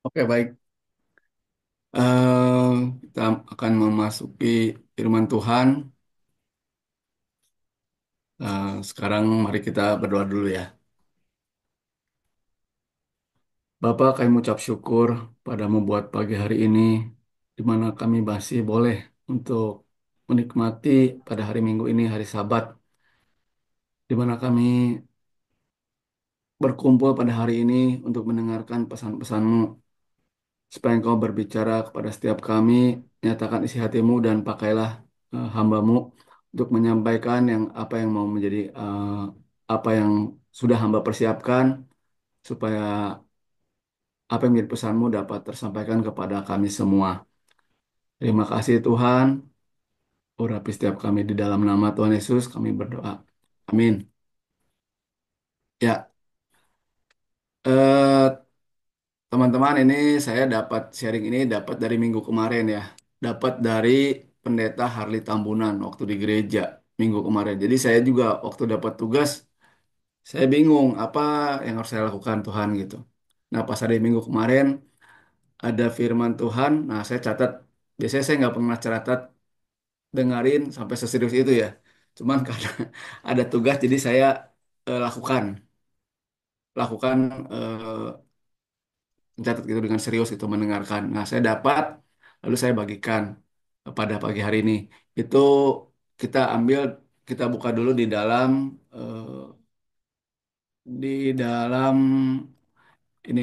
Oke, baik. Kita akan memasuki firman Tuhan. Sekarang mari kita berdoa dulu ya. Bapak, kami mengucap syukur padamu buat pagi hari ini, di mana kami masih boleh untuk menikmati pada hari Minggu ini, hari Sabat, di mana kami berkumpul pada hari ini untuk mendengarkan pesan-pesanmu, supaya Engkau berbicara kepada setiap kami, nyatakan isi hatimu dan pakailah hambamu untuk menyampaikan apa yang mau menjadi apa yang sudah hamba persiapkan supaya apa yang menjadi pesanmu dapat tersampaikan kepada kami semua. Terima kasih Tuhan, urapi setiap kami di dalam nama Tuhan Yesus kami berdoa. Amin. Ya, eh, teman-teman, ini saya dapat sharing ini dapat dari minggu kemarin ya. Dapat dari Pendeta Harli Tambunan waktu di gereja minggu kemarin. Jadi saya juga waktu dapat tugas, saya bingung apa yang harus saya lakukan Tuhan gitu. Nah, pas hari minggu kemarin ada firman Tuhan, nah saya catat. Biasanya saya nggak pernah catat dengerin sampai seserius itu ya. Cuman karena ada tugas jadi saya lakukan mencatat gitu dengan serius itu mendengarkan. Nah, saya dapat lalu saya bagikan pada pagi hari ini. Itu kita ambil kita buka dulu di dalam ini.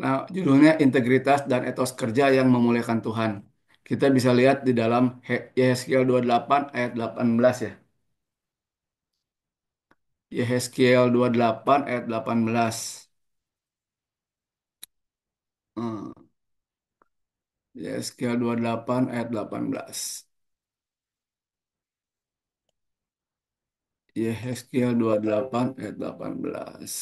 Nah, judulnya Integritas dan Etos Kerja yang Memuliakan Tuhan. Kita bisa lihat di dalam Yehezkiel 28 ayat 18 ya. Yehezkiel 28 ayat 18. Hmm. Yehezkiel 28 ayat 18. Yehezkiel 28 ayat 18.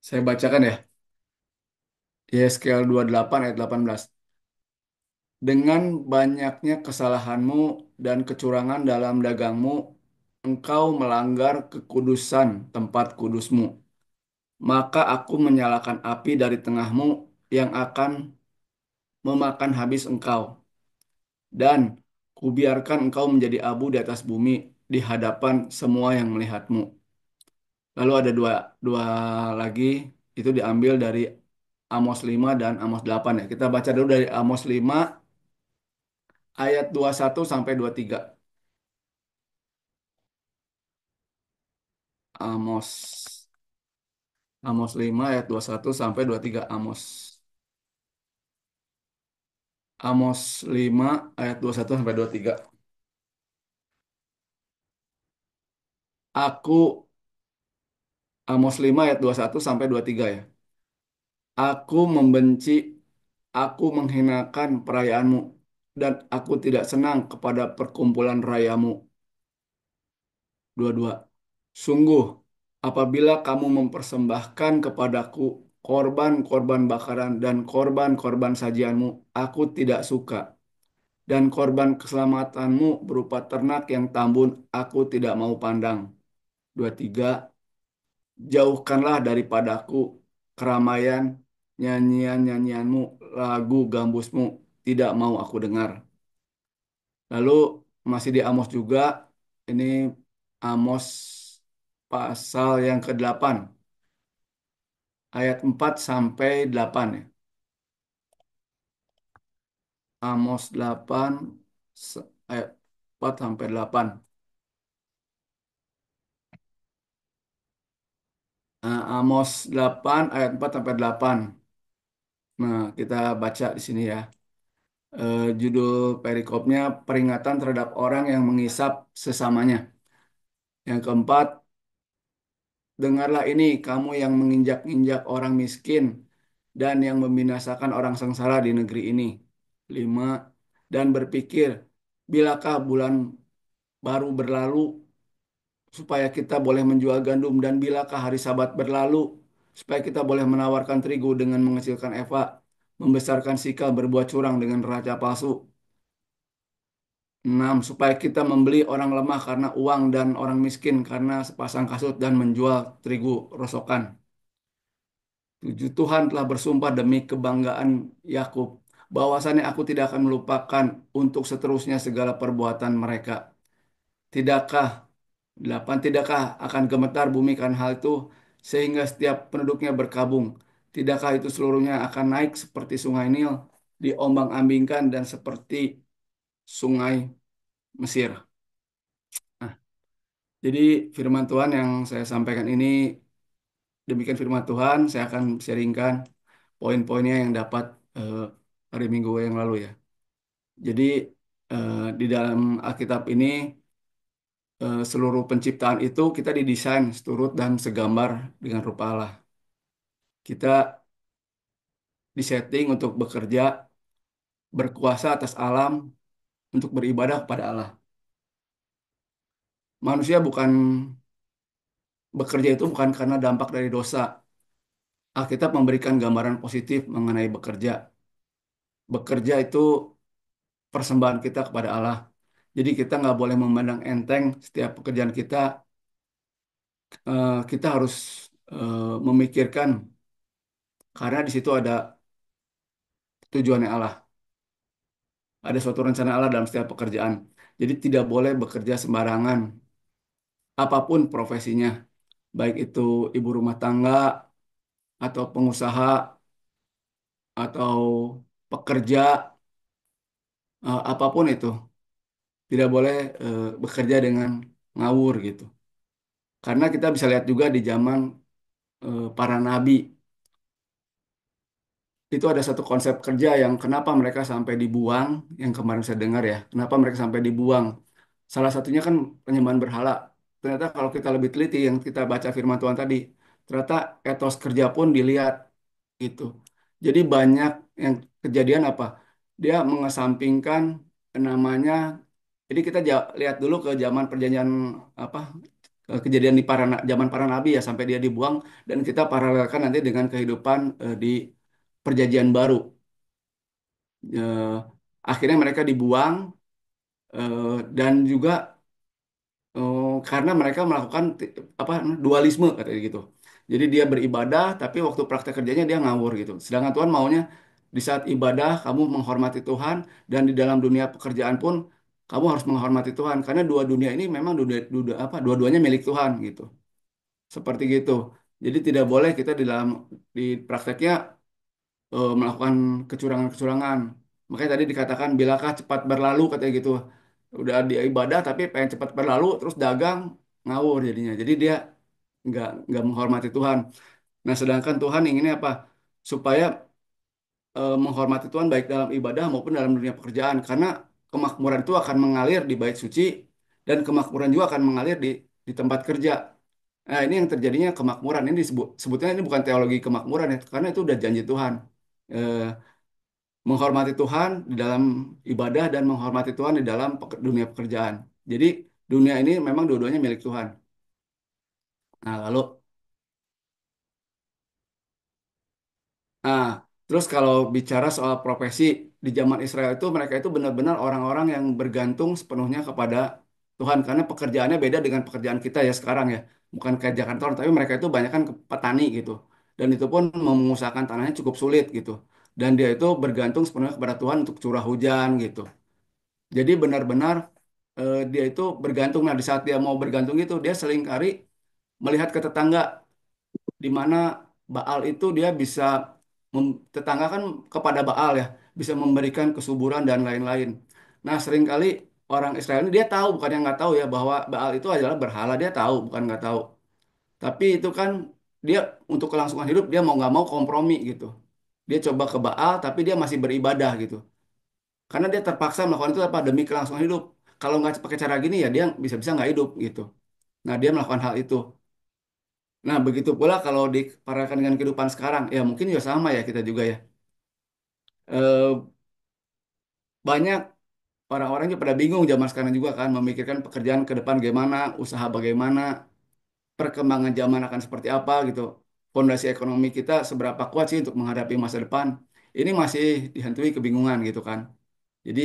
Saya bacakan ya. Yehezkiel 28 ayat 18. Dengan banyaknya kesalahanmu dan kecurangan dalam dagangmu, engkau melanggar kekudusan tempat kudusmu. Maka aku menyalakan api dari tengahmu yang akan memakan habis engkau. Dan kubiarkan engkau menjadi abu di atas bumi di hadapan semua yang melihatmu. Lalu ada dua lagi, itu diambil dari Amos 5 dan Amos 8 ya. Kita baca dulu dari Amos 5 ayat 21 sampai 23. Amos Amos 5 ayat 21 sampai 23. Amos 5 ayat 21 sampai 23. Aku Amos 5 ayat 21 sampai 23 ya. Aku membenci, aku menghinakan perayaanmu, dan aku tidak senang kepada perkumpulan rayamu. Dua-dua. Sungguh, apabila kamu mempersembahkan kepadaku korban-korban bakaran dan korban-korban sajianmu, aku tidak suka. Dan korban keselamatanmu berupa ternak yang tambun, aku tidak mau pandang. Dua tiga. Jauhkanlah daripadaku keramaian nyanyian-nyanyianmu, lagu gambusmu, tidak mau aku dengar. Lalu masih di Amos juga, ini Amos pasal yang ke-8, ayat 4 sampai 8 ya. Amos 8 ayat 4 sampai 8. Nah, Amos 8 ayat 4 sampai 8. Nah, kita baca di sini ya. Judul perikopnya peringatan terhadap orang yang menghisap sesamanya. Yang keempat, dengarlah ini kamu yang menginjak-injak orang miskin dan yang membinasakan orang sengsara di negeri ini. Lima, dan berpikir, bilakah bulan baru berlalu supaya kita boleh menjual gandum dan bilakah hari Sabat berlalu supaya kita boleh menawarkan terigu dengan mengecilkan eva, membesarkan sikal berbuat curang dengan neraca palsu. Enam, supaya kita membeli orang lemah karena uang dan orang miskin karena sepasang kasut dan menjual terigu rosokan. Tujuh, Tuhan telah bersumpah demi kebanggaan Yakub bahwasannya aku tidak akan melupakan untuk seterusnya segala perbuatan mereka. Tidakkah, delapan, tidakkah akan gemetar bumi kan hal itu sehingga setiap penduduknya berkabung. Tidakkah itu seluruhnya akan naik seperti sungai Nil, diombang-ambingkan dan seperti sungai Mesir. Nah, jadi firman Tuhan yang saya sampaikan ini, demikian firman Tuhan, saya akan sharingkan poin-poinnya yang dapat eh, hari Minggu yang lalu ya. Jadi di dalam Alkitab ini seluruh penciptaan itu kita didesain seturut dan segambar dengan rupa Allah. Kita disetting untuk bekerja, berkuasa atas alam, untuk beribadah kepada Allah. Manusia bukan bekerja itu bukan karena dampak dari dosa. Alkitab memberikan gambaran positif mengenai bekerja. Bekerja itu persembahan kita kepada Allah. Jadi kita nggak boleh memandang enteng setiap pekerjaan kita. Kita harus memikirkan karena di situ ada tujuannya Allah. Ada suatu rencana Allah dalam setiap pekerjaan. Jadi tidak boleh bekerja sembarangan. Apapun profesinya. Baik itu ibu rumah tangga, atau pengusaha, atau pekerja, apapun itu. Tidak boleh bekerja dengan ngawur gitu. Karena kita bisa lihat juga di zaman para nabi. Itu ada satu konsep kerja yang kenapa mereka sampai dibuang, yang kemarin saya dengar ya, kenapa mereka sampai dibuang. Salah satunya kan penyembahan berhala. Ternyata kalau kita lebih teliti, yang kita baca firman Tuhan tadi, ternyata etos kerja pun dilihat gitu. Jadi banyak yang kejadian apa? Dia mengesampingkan namanya. Jadi kita lihat dulu ke zaman perjanjian apa? Kejadian di zaman para nabi ya sampai dia dibuang, dan kita paralelkan nanti dengan kehidupan di perjanjian baru. Eh, Akhirnya mereka dibuang, dan juga karena mereka melakukan apa dualisme katanya gitu. Jadi dia beribadah tapi waktu praktek kerjanya dia ngawur gitu. Sedangkan Tuhan maunya di saat ibadah kamu menghormati Tuhan, dan di dalam dunia pekerjaan pun kamu harus menghormati Tuhan karena dua dunia ini memang dua-duanya milik Tuhan gitu. Seperti gitu. Jadi tidak boleh kita di dalam di prakteknya melakukan kecurangan-kecurangan. Makanya tadi dikatakan bilakah cepat berlalu katanya gitu. Udah dia ibadah tapi pengen cepat berlalu terus dagang ngawur jadinya. Jadi dia nggak menghormati Tuhan. Nah, sedangkan Tuhan inginnya apa? Supaya menghormati Tuhan baik dalam ibadah maupun dalam dunia pekerjaan. Karena kemakmuran itu akan mengalir di bait suci, dan kemakmuran juga akan mengalir di tempat kerja. Nah, ini yang terjadinya kemakmuran ini sebutnya ini bukan teologi kemakmuran ya, karena itu udah janji Tuhan. Eh, Menghormati Tuhan di dalam ibadah dan menghormati Tuhan di dalam dunia pekerjaan. Jadi dunia ini memang dua-duanya milik Tuhan. Nah, lalu nah, terus kalau bicara soal profesi di zaman Israel itu mereka itu benar-benar orang-orang yang bergantung sepenuhnya kepada Tuhan karena pekerjaannya beda dengan pekerjaan kita ya sekarang ya. Bukan kayak Jakarta, tapi mereka itu banyak kan petani gitu. Dan itu pun mengusahakan tanahnya cukup sulit gitu. Dan dia itu bergantung sepenuhnya kepada Tuhan untuk curah hujan gitu. Jadi benar-benar dia itu bergantung. Nah, di saat dia mau bergantung itu, dia seringkali melihat ke tetangga, di mana Baal itu dia bisa, tetangga kan kepada Baal ya, bisa memberikan kesuburan dan lain-lain. Nah, seringkali orang Israel ini dia tahu, bukan yang nggak tahu ya, bahwa Baal itu adalah berhala, dia tahu, bukan nggak tahu. Tapi itu kan dia untuk kelangsungan hidup, dia mau nggak mau kompromi gitu. Dia coba ke Baal, tapi dia masih beribadah gitu. Karena dia terpaksa melakukan itu apa demi kelangsungan hidup. Kalau nggak pakai cara gini ya dia bisa-bisa nggak hidup gitu. Nah, dia melakukan hal itu. Nah, begitu pula kalau diparalelkan dengan kehidupan sekarang, ya mungkin juga sama ya kita juga ya. Eh, Banyak orang-orang juga pada bingung zaman sekarang juga kan memikirkan pekerjaan ke depan bagaimana, usaha bagaimana, perkembangan zaman akan seperti apa gitu. Fondasi ekonomi kita seberapa kuat sih untuk menghadapi masa depan. Ini masih dihantui kebingungan gitu kan. Jadi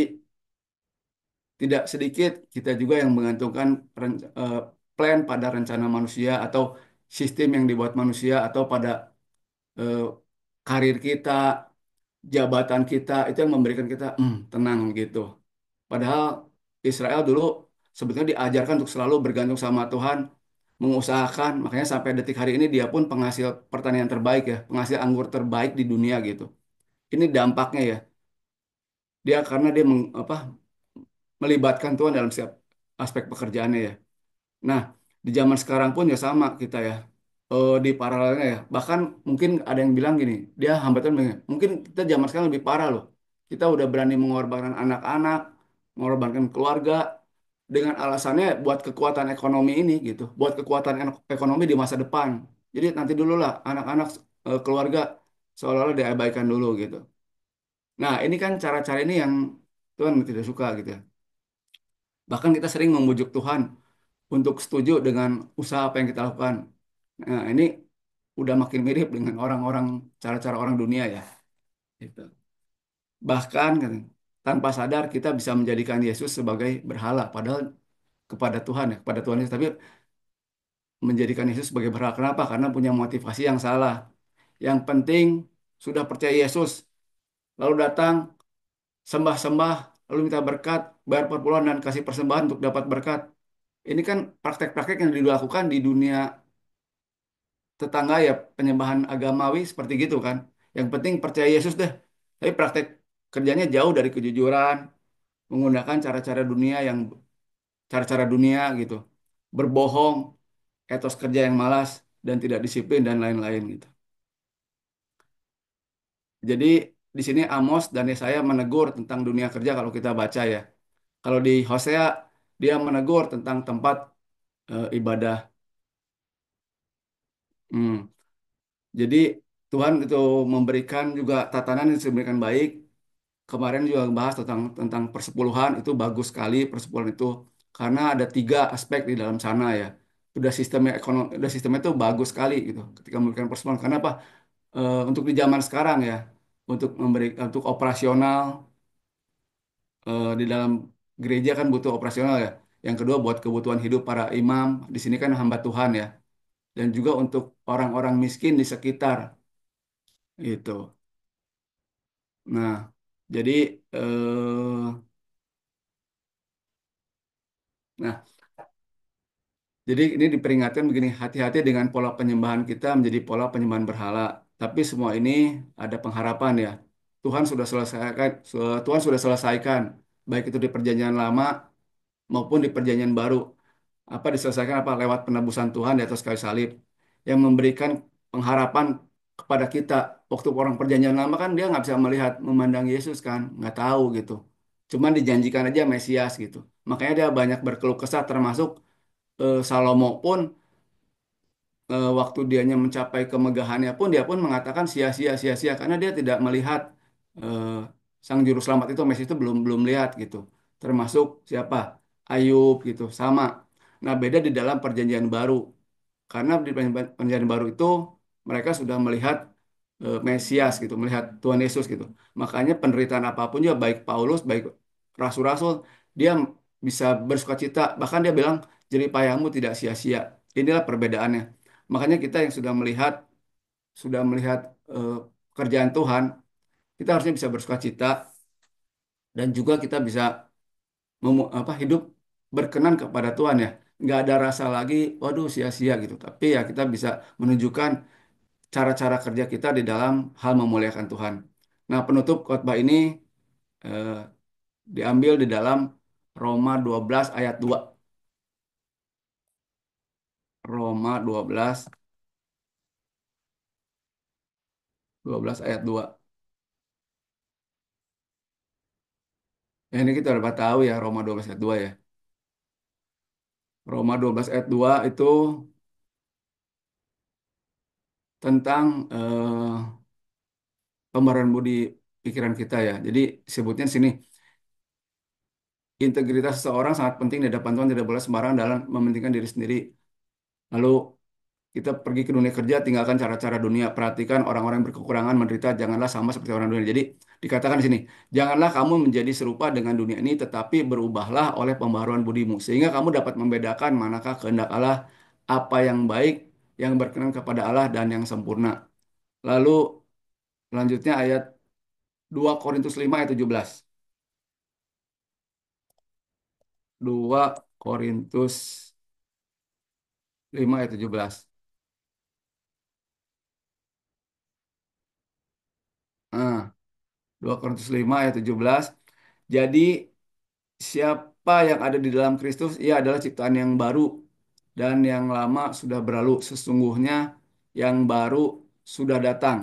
tidak sedikit kita juga yang menggantungkan plan pada rencana manusia atau sistem yang dibuat manusia atau pada eh, karir kita, jabatan kita itu yang memberikan kita tenang gitu. Padahal Israel dulu sebetulnya diajarkan untuk selalu bergantung sama Tuhan, mengusahakan, makanya sampai detik hari ini dia pun penghasil pertanian terbaik ya, penghasil anggur terbaik di dunia gitu. Ini dampaknya ya. Dia karena dia melibatkan Tuhan dalam setiap aspek pekerjaannya ya. Nah, di zaman sekarang pun ya sama kita ya. Di paralelnya ya. Bahkan mungkin ada yang bilang gini, dia hambatan begini, mungkin kita zaman sekarang lebih parah loh. Kita udah berani mengorbankan anak-anak, mengorbankan keluarga dengan alasannya buat kekuatan ekonomi ini gitu, buat kekuatan ekonomi di masa depan. Jadi nanti dulu lah anak-anak keluarga seolah-olah diabaikan dulu gitu. Nah, ini kan cara-cara ini yang Tuhan tidak suka gitu ya. Bahkan kita sering membujuk Tuhan untuk setuju dengan usaha apa yang kita lakukan. Nah, ini udah makin mirip dengan orang-orang cara-cara orang dunia ya. Gitu. Bahkan kan, tanpa sadar kita bisa menjadikan Yesus sebagai berhala, padahal kepada Tuhan ya, kepada Tuhan Yesus. Tapi menjadikan Yesus sebagai berhala. Kenapa? Karena punya motivasi yang salah. Yang penting sudah percaya Yesus, lalu datang sembah-sembah, lalu minta berkat, bayar perpuluhan dan kasih persembahan untuk dapat berkat. Ini kan praktek-praktek yang dilakukan di dunia tetangga ya, penyembahan agamawi seperti gitu kan. Yang penting percaya Yesus deh. Tapi praktek kerjanya jauh dari kejujuran, menggunakan cara-cara dunia yang cara-cara dunia gitu. Berbohong, etos kerja yang malas dan tidak disiplin dan lain-lain gitu. Jadi di sini Amos dan Yesaya menegur tentang dunia kerja kalau kita baca ya. Kalau di Hosea dia menegur tentang tempat ibadah. Hmm. Jadi Tuhan itu memberikan juga tatanan yang sedemikian baik. Kemarin juga bahas tentang persepuluhan itu bagus sekali persepuluhan itu karena ada tiga aspek di dalam sana ya. Udah sistemnya ekonomi, udah sistemnya itu bagus sekali gitu. Ketika memberikan persepuluhan karena apa? Untuk di zaman sekarang ya, untuk operasional di dalam gereja kan butuh operasional ya. Yang kedua buat kebutuhan hidup para imam di sini kan hamba Tuhan ya. Dan juga untuk orang-orang miskin di sekitar itu. Nah, jadi nah, jadi ini diperingatkan begini, hati-hati dengan pola penyembahan kita menjadi pola penyembahan berhala. Tapi semua ini ada pengharapan ya. Tuhan sudah selesaikan, baik itu di perjanjian lama maupun di perjanjian baru. Apa diselesaikan apa lewat penebusan Tuhan di atas kayu salib yang memberikan pengharapan kepada kita. Waktu orang perjanjian lama kan dia nggak bisa melihat, memandang Yesus kan, nggak tahu gitu. Cuman dijanjikan aja Mesias gitu. Makanya dia banyak berkeluh kesah termasuk Salomo pun waktu dianya mencapai kemegahannya pun dia pun mengatakan sia-sia sia-sia karena dia tidak melihat eh, sang juru selamat itu Mesias itu belum belum lihat gitu. Termasuk siapa? Ayub gitu sama. Nah, beda di dalam perjanjian baru. Karena di perjanjian baru itu mereka sudah melihat Mesias gitu, melihat Tuhan Yesus gitu. Makanya penderitaan apapun juga baik Paulus, baik rasul-rasul, dia bisa bersukacita. Bahkan dia bilang jerih payahmu tidak sia-sia. Inilah perbedaannya. Makanya kita yang sudah melihat eh, kerjaan Tuhan, kita harusnya bisa bersukacita dan juga kita bisa hidup berkenan kepada Tuhan ya. Nggak ada rasa lagi, waduh sia-sia gitu. Tapi ya kita bisa menunjukkan cara-cara kerja kita di dalam hal memuliakan Tuhan. Nah, penutup khotbah ini eh, diambil di dalam Roma 12 ayat 2. Roma 12 ayat 2. Ya, ini kita dapat tahu ya Roma 12 ayat 2 ya. Roma 12 ayat 2 itu tentang pembenaran budi pikiran kita ya. Jadi sebutnya di sini integritas seseorang sangat penting di hadapan Tuhan, tidak boleh sembarangan dalam mementingkan diri sendiri. Lalu Kita pergi ke dunia kerja, tinggalkan cara-cara dunia. Perhatikan orang-orang yang berkekurangan, menderita, janganlah sama seperti orang dunia. Jadi dikatakan di sini, janganlah kamu menjadi serupa dengan dunia ini, tetapi berubahlah oleh pembaharuan budimu, sehingga kamu dapat membedakan manakah kehendak Allah, apa yang baik, yang berkenan kepada Allah, dan yang sempurna. Lalu selanjutnya ayat 2 Korintus 5 ayat 17. 2 Korintus 5 ayat 17. Nah, 2 Korintus 5 ayat 17. Jadi siapa yang ada di dalam Kristus, ia adalah ciptaan yang baru dan yang lama sudah berlalu. Sesungguhnya yang baru sudah datang.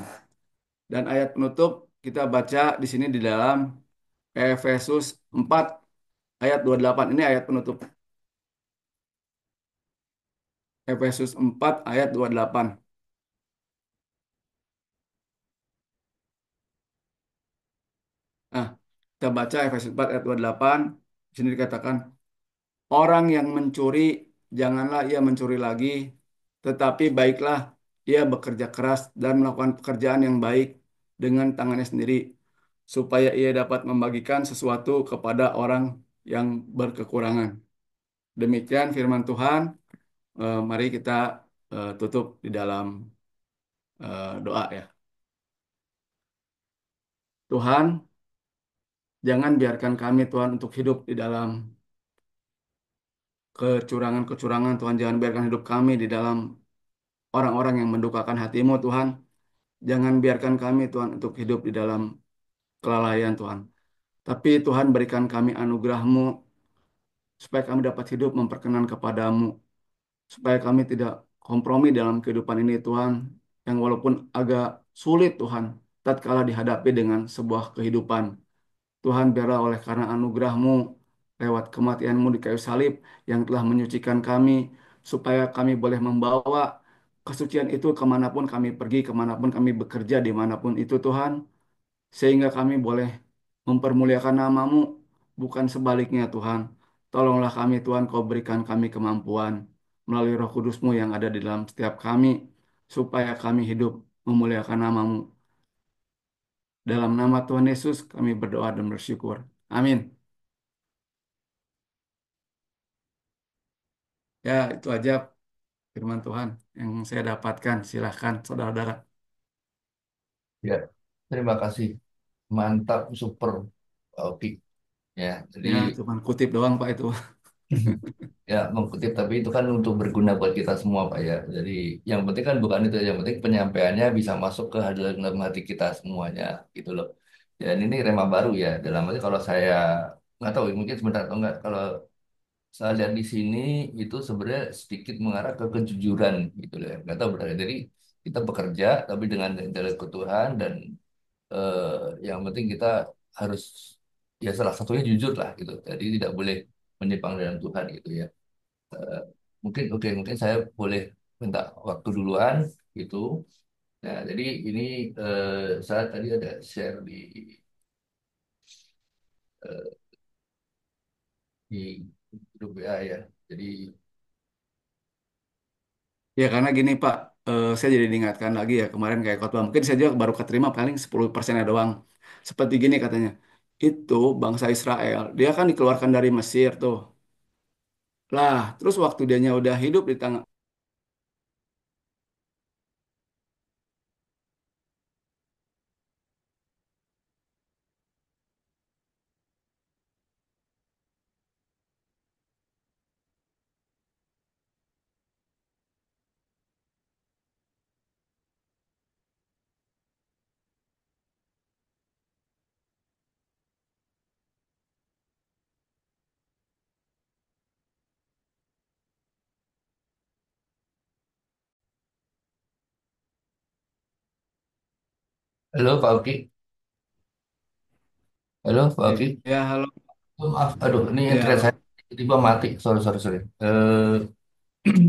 Dan ayat penutup kita baca di sini di dalam Efesus 4 ayat 28. Ini ayat penutup. Efesus 4 ayat 28. Nah, kita baca Efesus 4 ayat 28. Di sini dikatakan, orang yang mencuri, janganlah ia mencuri lagi, tetapi baiklah ia bekerja keras dan melakukan pekerjaan yang baik dengan tangannya sendiri, supaya ia dapat membagikan sesuatu kepada orang yang berkekurangan. Demikian firman Tuhan. Mari kita tutup di dalam doa ya. Tuhan, jangan biarkan kami Tuhan untuk hidup di dalam kecurangan-kecurangan. Tuhan, jangan biarkan hidup kami di dalam orang-orang yang mendukakan hatimu Tuhan. Jangan biarkan kami Tuhan untuk hidup di dalam kelalaian Tuhan. Tapi Tuhan berikan kami anugerah-Mu supaya kami dapat hidup memperkenan kepadamu. Supaya kami tidak kompromi dalam kehidupan ini Tuhan. Yang walaupun agak sulit Tuhan. Tatkala dihadapi dengan sebuah kehidupan. Tuhan biarlah oleh karena anugerah-Mu lewat kematian-Mu di kayu salib yang telah menyucikan kami. Supaya kami boleh membawa kesucian itu kemanapun kami pergi, kemanapun kami bekerja, dimanapun itu Tuhan. Sehingga kami boleh mempermuliakan namamu, bukan sebaliknya Tuhan. Tolonglah kami Tuhan, Kau berikan kami kemampuan melalui Roh Kudus-Mu yang ada di dalam setiap kami, supaya kami hidup memuliakan namamu. Dalam nama Tuhan Yesus kami berdoa dan bersyukur. Amin. Ya, itu aja firman Tuhan yang saya dapatkan. Silahkan saudara-saudara. Ya, terima kasih. Mantap, super. Oke. Ya, jadi Ya, cuman kutip doang Pak itu. ya mengutip tapi itu kan untuk berguna buat kita semua Pak ya. Jadi yang penting kan bukan itu, yang penting penyampaiannya bisa masuk ke dalam hati kita semuanya gitu loh. Dan ini rema baru ya. Dalam arti kalau saya nggak tahu mungkin sebentar atau enggak, kalau saya lihat di sini itu sebenarnya sedikit mengarah ke kejujuran gitu loh. Ya. Nggak tahu benar. Jadi kita bekerja tapi dengan jalan ke Tuhan, dan eh, yang penting kita harus ya salah satunya jujur lah gitu. Jadi tidak boleh menyimpang dalam Tuhan gitu ya. Eh, mungkin oke, mungkin saya boleh minta waktu duluan gitu. Nah, jadi ini saya tadi ada share eh, di grup WA ya. Jadi Ya karena gini Pak, saya jadi diingatkan lagi ya kemarin kayak khotbah. Mungkin saya juga baru keterima paling 10% doang. Seperti gini katanya, itu bangsa Israel, dia kan dikeluarkan dari Mesir tuh. Lah, terus waktu dianya udah hidup di tangan, halo Pak Oki, halo Pak ya, Oki. ya halo, Oh, maaf, aduh ini ya internet saya halo. tiba-tiba mati. Sorry sorry sorry.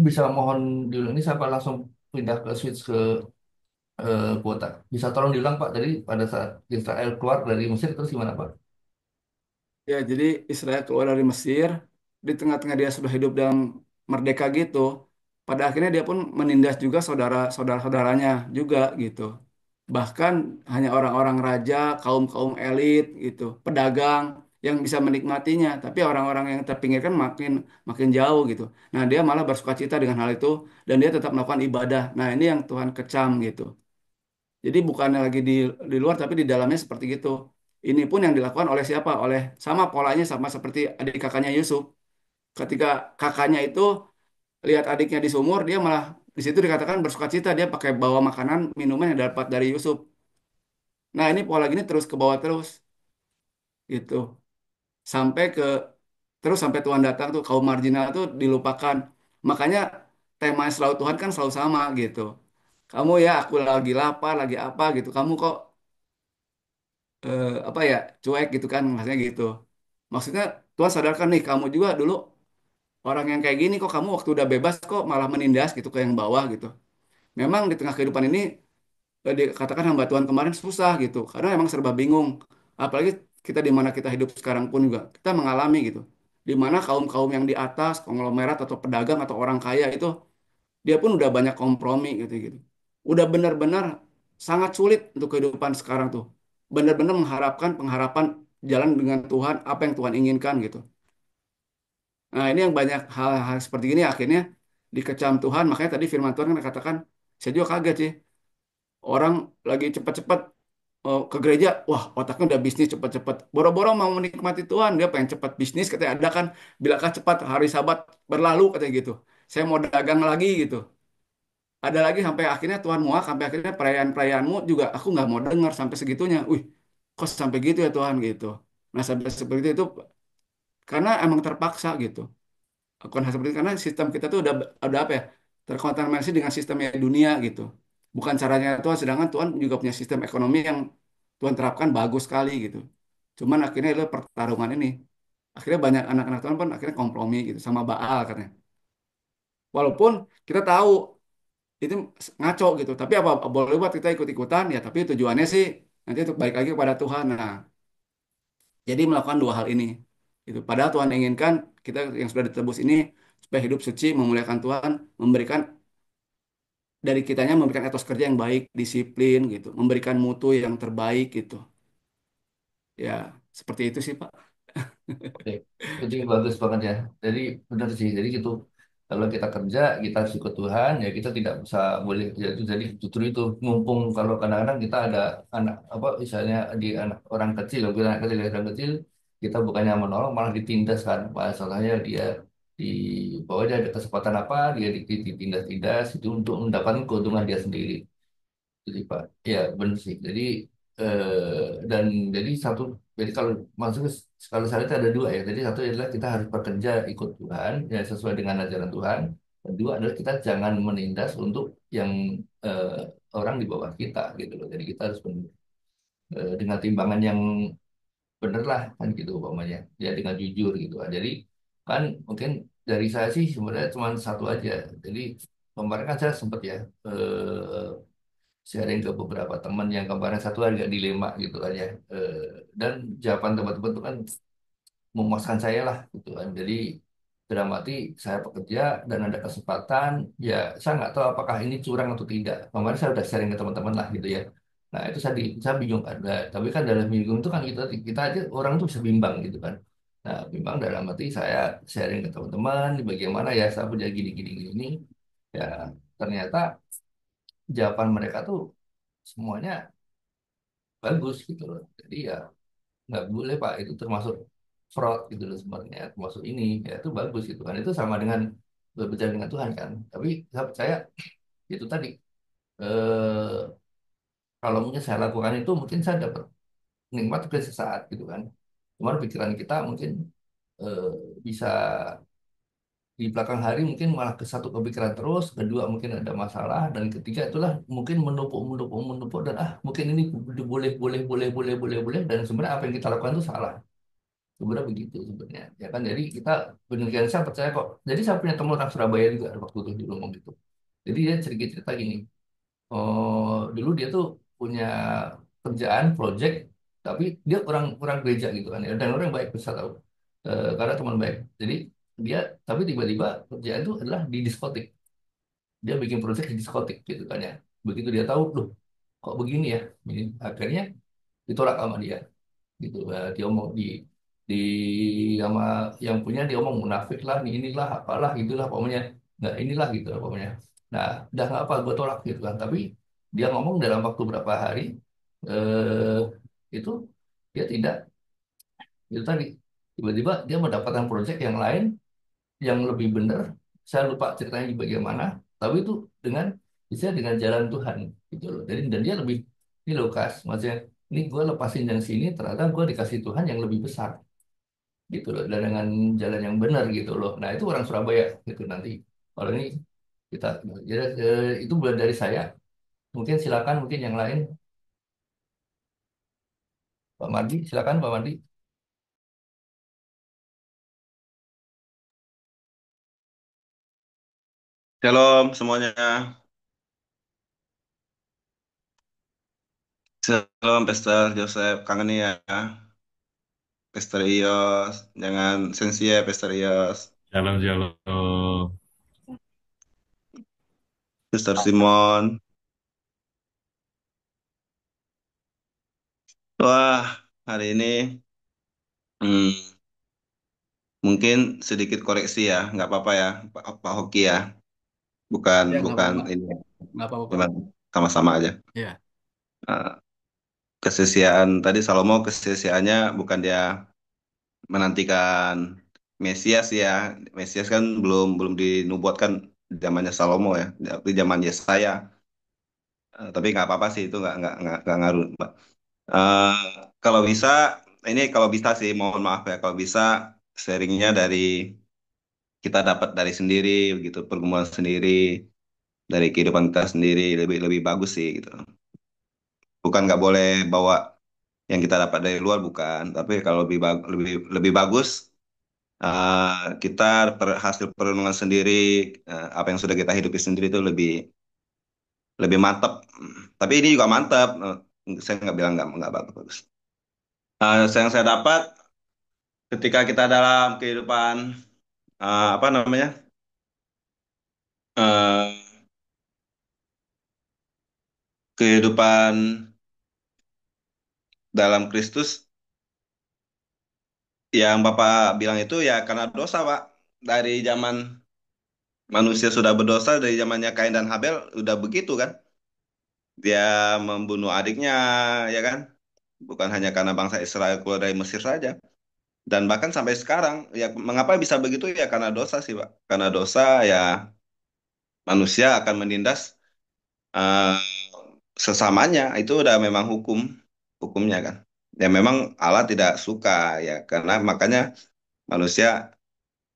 Bisa mohon diulang ini saya langsung pindah ke switch ke kuota. Bisa tolong diulang Pak, jadi pada saat Israel keluar dari Mesir terus gimana Pak? Ya jadi Israel keluar dari Mesir, di tengah-tengah dia sudah hidup dalam merdeka gitu. pada akhirnya dia pun menindas juga saudara-saudaranya juga gitu. Bahkan hanya orang-orang raja, kaum-kaum elit gitu, pedagang yang bisa menikmatinya, tapi orang-orang yang terpinggirkan makin makin jauh gitu. Nah, dia malah bersukacita dengan hal itu dan dia tetap melakukan ibadah. Nah, ini yang Tuhan kecam gitu. Jadi bukannya lagi di luar tapi di dalamnya seperti gitu. Ini pun yang dilakukan oleh siapa? Oleh sama polanya sama seperti adik kakaknya Yusuf. Ketika kakaknya itu lihat adiknya di sumur, dia malah di situ dikatakan bersukacita, dia pakai bawa makanan, minuman yang dapat dari Yusuf. Nah, ini pola gini terus ke bawah terus gitu. Sampai ke terus sampai Tuhan datang tuh kaum marginal tuh dilupakan. Makanya tema selalu Tuhan kan selalu sama gitu. Kamu ya aku lagi lapar, lagi apa gitu. Kamu kok apa ya cuek gitu kan maksudnya gitu. Maksudnya Tuhan sadarkan nih kamu juga dulu orang yang kayak gini kok kamu waktu udah bebas kok malah menindas gitu ke yang bawah gitu. Memang di tengah kehidupan ini dikatakan hamba Tuhan kemarin susah gitu karena emang serba bingung. Apalagi kita di mana kita hidup sekarang pun juga kita mengalami gitu. Di mana kaum-kaum yang di atas konglomerat atau pedagang atau orang kaya itu dia pun udah banyak kompromi gitu gitu. Udah benar-benar sangat sulit untuk kehidupan sekarang tuh. Benar-benar mengharapkan pengharapan jalan dengan Tuhan apa yang Tuhan inginkan gitu. Nah, ini yang banyak hal-hal seperti ini akhirnya dikecam Tuhan. Makanya tadi firman Tuhan kan katakan, saya juga kaget sih. Orang lagi cepat-cepat ke gereja, wah otaknya udah bisnis cepat-cepat. Boro-boro mau menikmati Tuhan, dia pengen cepat bisnis. Katanya ada kan, bilakah cepat hari Sabat berlalu katanya gitu. Saya mau dagang lagi gitu. Ada lagi sampai akhirnya Tuhan muak, sampai akhirnya perayaan-perayaanmu juga aku nggak mau dengar sampai segitunya. Wih, kok sampai gitu ya Tuhan gitu. Nah sampai seperti itu karena emang terpaksa gitu. Bukan hal seperti itu, karena sistem kita tuh udah apa ya terkontaminasi dengan sistemnya dunia gitu. Bukan caranya Tuhan, sedangkan Tuhan juga punya sistem ekonomi yang Tuhan terapkan bagus sekali gitu. Cuman akhirnya itu pertarungan ini. Akhirnya banyak anak-anak Tuhan pun akhirnya kompromi gitu sama Baal katanya. Walaupun kita tahu itu ngaco gitu. Tapi apa boleh buat kita ikut-ikutan ya. Tapi tujuannya sih nanti untuk balik lagi kepada Tuhan. Nah, jadi melakukan dua hal ini. Itu. Padahal Tuhan inginkan kita yang sudah ditebus ini supaya hidup suci, memuliakan Tuhan, memberikan dari kitanya memberikan etos kerja yang baik, disiplin gitu, memberikan mutu yang terbaik gitu. Ya, seperti itu sih, Pak. Oke, itu bagus banget ya. Jadi benar sih. Jadi gitu. Kalau kita kerja, kita harus ikut Tuhan, ya kita tidak bisa boleh. Ya, itu jadi justru itu mumpung kalau kadang-kadang kita ada anak apa misalnya di anak orang kecil, orang kecil, kita bukannya menolong malah ditindas kan. Masalahnya dia di bahwa dia ada kesempatan apa, dia ditindas-tindas itu untuk mendapatkan keuntungan dia sendiri. Jadi Pak, ya benar sih. Jadi dan jadi satu, jadi kalau masuk kalau saya itu ada dua ya. Jadi satu adalah kita harus bekerja ikut Tuhan ya sesuai dengan ajaran Tuhan. Kedua adalah kita jangan menindas untuk yang eh, orang di bawah kita gitu loh. Jadi kita harus dengan timbangan yang bener lah kan gitu umpamanya. Ya dengan jujur gitu kan. Jadi kan mungkin dari saya sih sebenarnya cuma satu aja. Jadi kemarin kan saya sempat ya sharing ke beberapa teman yang kemarin satu agak dilema gitu kan ya. Eh, dan jawaban teman-teman itu kan memuaskan saya lah gitu kan. Jadi dalam arti saya pekerja dan ada kesempatan, ya saya nggak tahu apakah ini curang atau tidak. Kemarin saya udah sharing ke teman-teman lah gitu ya. Nah itu saya bingung kan. Nah, tapi kan dalam bingung itu kan kita kita aja orang tuh bisa bimbang gitu kan. Nah bimbang dalam arti saya sharing ke teman-teman bagaimana ya saya punya gini gini gini. Ya ternyata jawaban mereka tuh semuanya bagus gitu loh. Jadi ya nggak boleh Pak itu termasuk fraud gitu loh sebenarnya termasuk ini ya itu bagus gitu kan itu sama dengan berbicara dengan Tuhan kan. Tapi saya percaya itu tadi eh, kalau mungkin saya lakukan itu mungkin saya dapat nikmat ke sesaat gitu kan. Cuman pikiran kita mungkin eh, bisa di belakang hari mungkin malah ke satu kepikiran terus, kedua mungkin ada masalah, dan ketiga itulah mungkin menumpuk dan mungkin ini boleh dan sebenarnya apa yang kita lakukan itu salah. Sebenarnya begitu sebenarnya. Ya kan jadi kita benar saya percaya kok. Jadi saya punya teman orang Surabaya juga waktu itu dulu ngomong gitu. Jadi dia cerita-cerita gini. Oh, dulu dia tuh punya kerjaan project tapi dia orang orang gereja gitu kan ya dan orang baik bisa tahu. Karena teman baik. Jadi dia tapi tiba-tiba kerjaan itu adalah di diskotik. dia bikin proyek di diskotik gitu kan ya. Begitu dia tahu, loh kok begini ya, ini akhirnya ditolak sama dia gitu. Dia omong di sama yang punya, dia omong munafik lah, inilah apalah gitulah pokoknya, nggak inilah gitu lah pokoknya. Nah udah nggak apa, gue tolak gitu kan. Tapi dia ngomong dalam waktu berapa hari eh, itu dia tidak, itu tadi tiba-tiba dia mendapatkan proyek yang lain yang lebih benar. Saya lupa ceritanya bagaimana, tapi itu dengan bisa dengan jalan Tuhan gitu loh. Jadi dan dia lebih, ini loh Kas, maksudnya ini gue lepasin yang sini, ternyata gue dikasih Tuhan yang lebih besar gitu loh, dan dengan jalan yang benar gitu loh. Nah itu orang Surabaya gitu nanti. Kalau ini kita, ya, itu buat dari saya. Mungkin silakan, mungkin yang lain, Pak Mardi, silakan Pak Mardi. Shalom semuanya. Shalom Pastor Joseph. Kangen nih ya. Pastor Ios. Jangan sensi ya Pastor Ios. Shalom, shalom. Pastor Simon. Wah, hari ini hmm, mungkin sedikit koreksi ya. Nggak apa-apa ya Pak Hoki ya. Bukan Ya, nggak bukan apa-apa. ini. Nggak apa-apa, Pak. Cuman sama-sama aja. Ya, Eh, Kesesiaan tadi Salomo, kesesiaannya bukan dia menantikan Mesias ya. Mesias kan belum belum dinubuatkan zamannya Salomo ya, di zaman Yesaya. Tapi nggak apa-apa sih itu nggak ngaruh, Mbak. Eh, Kalau bisa, ini kalau bisa sih mohon maaf ya, kalau bisa sharingnya dari kita dapat dari sendiri, begitu pergumulan sendiri, dari kehidupan kita sendiri lebih lebih bagus sih gitu. Bukan nggak boleh bawa yang kita dapat dari luar bukan, tapi kalau lebih lebih bagus kita hasil perenungan sendiri, apa yang sudah kita hidupi sendiri itu lebih lebih mantap. Tapi ini juga mantap. Saya nggak bilang nggak bagus. Yang saya dapat ketika kita dalam kehidupan apa namanya eh, kehidupan dalam Kristus, yang Bapak bilang itu ya karena dosa Pak. Dari zaman manusia sudah berdosa, dari zamannya Kain dan Habel udah begitu kan. Dia membunuh adiknya, ya kan, bukan hanya karena bangsa Israel keluar dari Mesir saja. Dan bahkan sampai sekarang, ya mengapa bisa begitu ya karena dosa sih Pak. Karena dosa ya manusia akan menindas eh, sesamanya, itu udah memang hukumnya kan. Ya memang Allah tidak suka ya, karena makanya manusia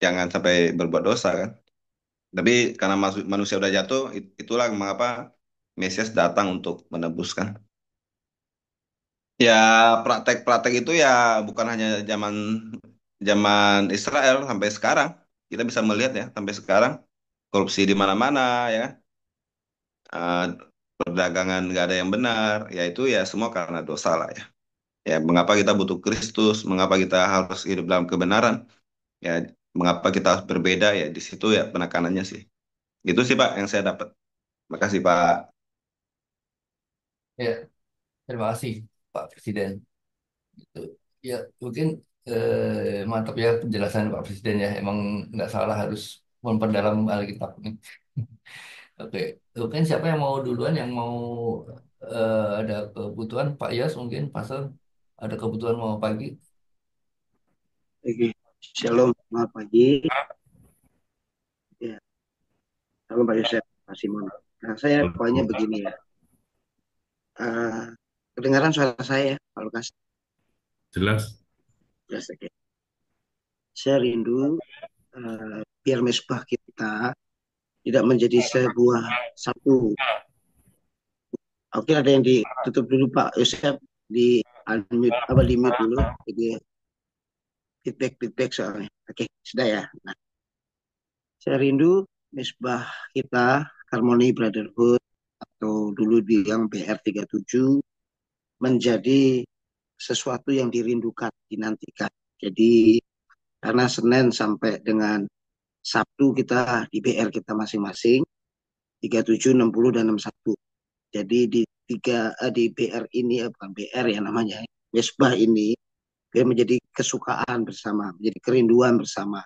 jangan sampai berbuat dosa kan. Tapi karena manusia udah jatuh, itulah mengapa Mesias datang untuk menebuskan. Ya praktek-praktek itu ya bukan hanya zaman zaman Israel, sampai sekarang kita bisa melihat ya, sampai sekarang korupsi di mana-mana ya. Eh, Perdagangan nggak ada yang benar, ya itu ya semua karena dosa lah ya. Ya, mengapa kita butuh Kristus? Mengapa kita harus hidup dalam kebenaran? Ya, mengapa kita harus berbeda ya? Di situ ya penekanannya sih. Itu sih Pak yang saya dapat. Makasih Pak. Ya, terima kasih Pak Presiden. Gitu. Ya, mungkin mantap ya penjelasan Pak Presiden ya. Emang nggak salah harus memperdalam Alkitab nih. Oke, mungkin siapa yang mau duluan, yang mau ada kebutuhan, Pak Yas mungkin, Pastor, ada kebutuhan mau pagi. Oke, Shalom, selamat pagi. Ya, Shalom Pak Yosef, Pak Simon. Nah, saya poinnya begini ya. Eh, Kedengaran suara saya ya, Pak Lukas? Jelas. Jelas, oke. Saya rindu biar mesbah kita tidak menjadi sebuah satu. Oke, ada yang ditutup dulu Pak Yosef, di unmute, apa di mute dulu, jadi feedback soalnya. Oke, sudah ya. Nah, saya rindu mesbah kita Harmony Brotherhood atau dulu yang BR37 menjadi sesuatu yang dirindukan, dinantikan. Jadi karena Senin sampai dengan Sabtu kita di BR kita masing-masing, 37, 60 dan 61. Jadi di BR ini, bukan BR ya namanya, Mesbah ini dia menjadi kesukaan bersama, menjadi kerinduan bersama.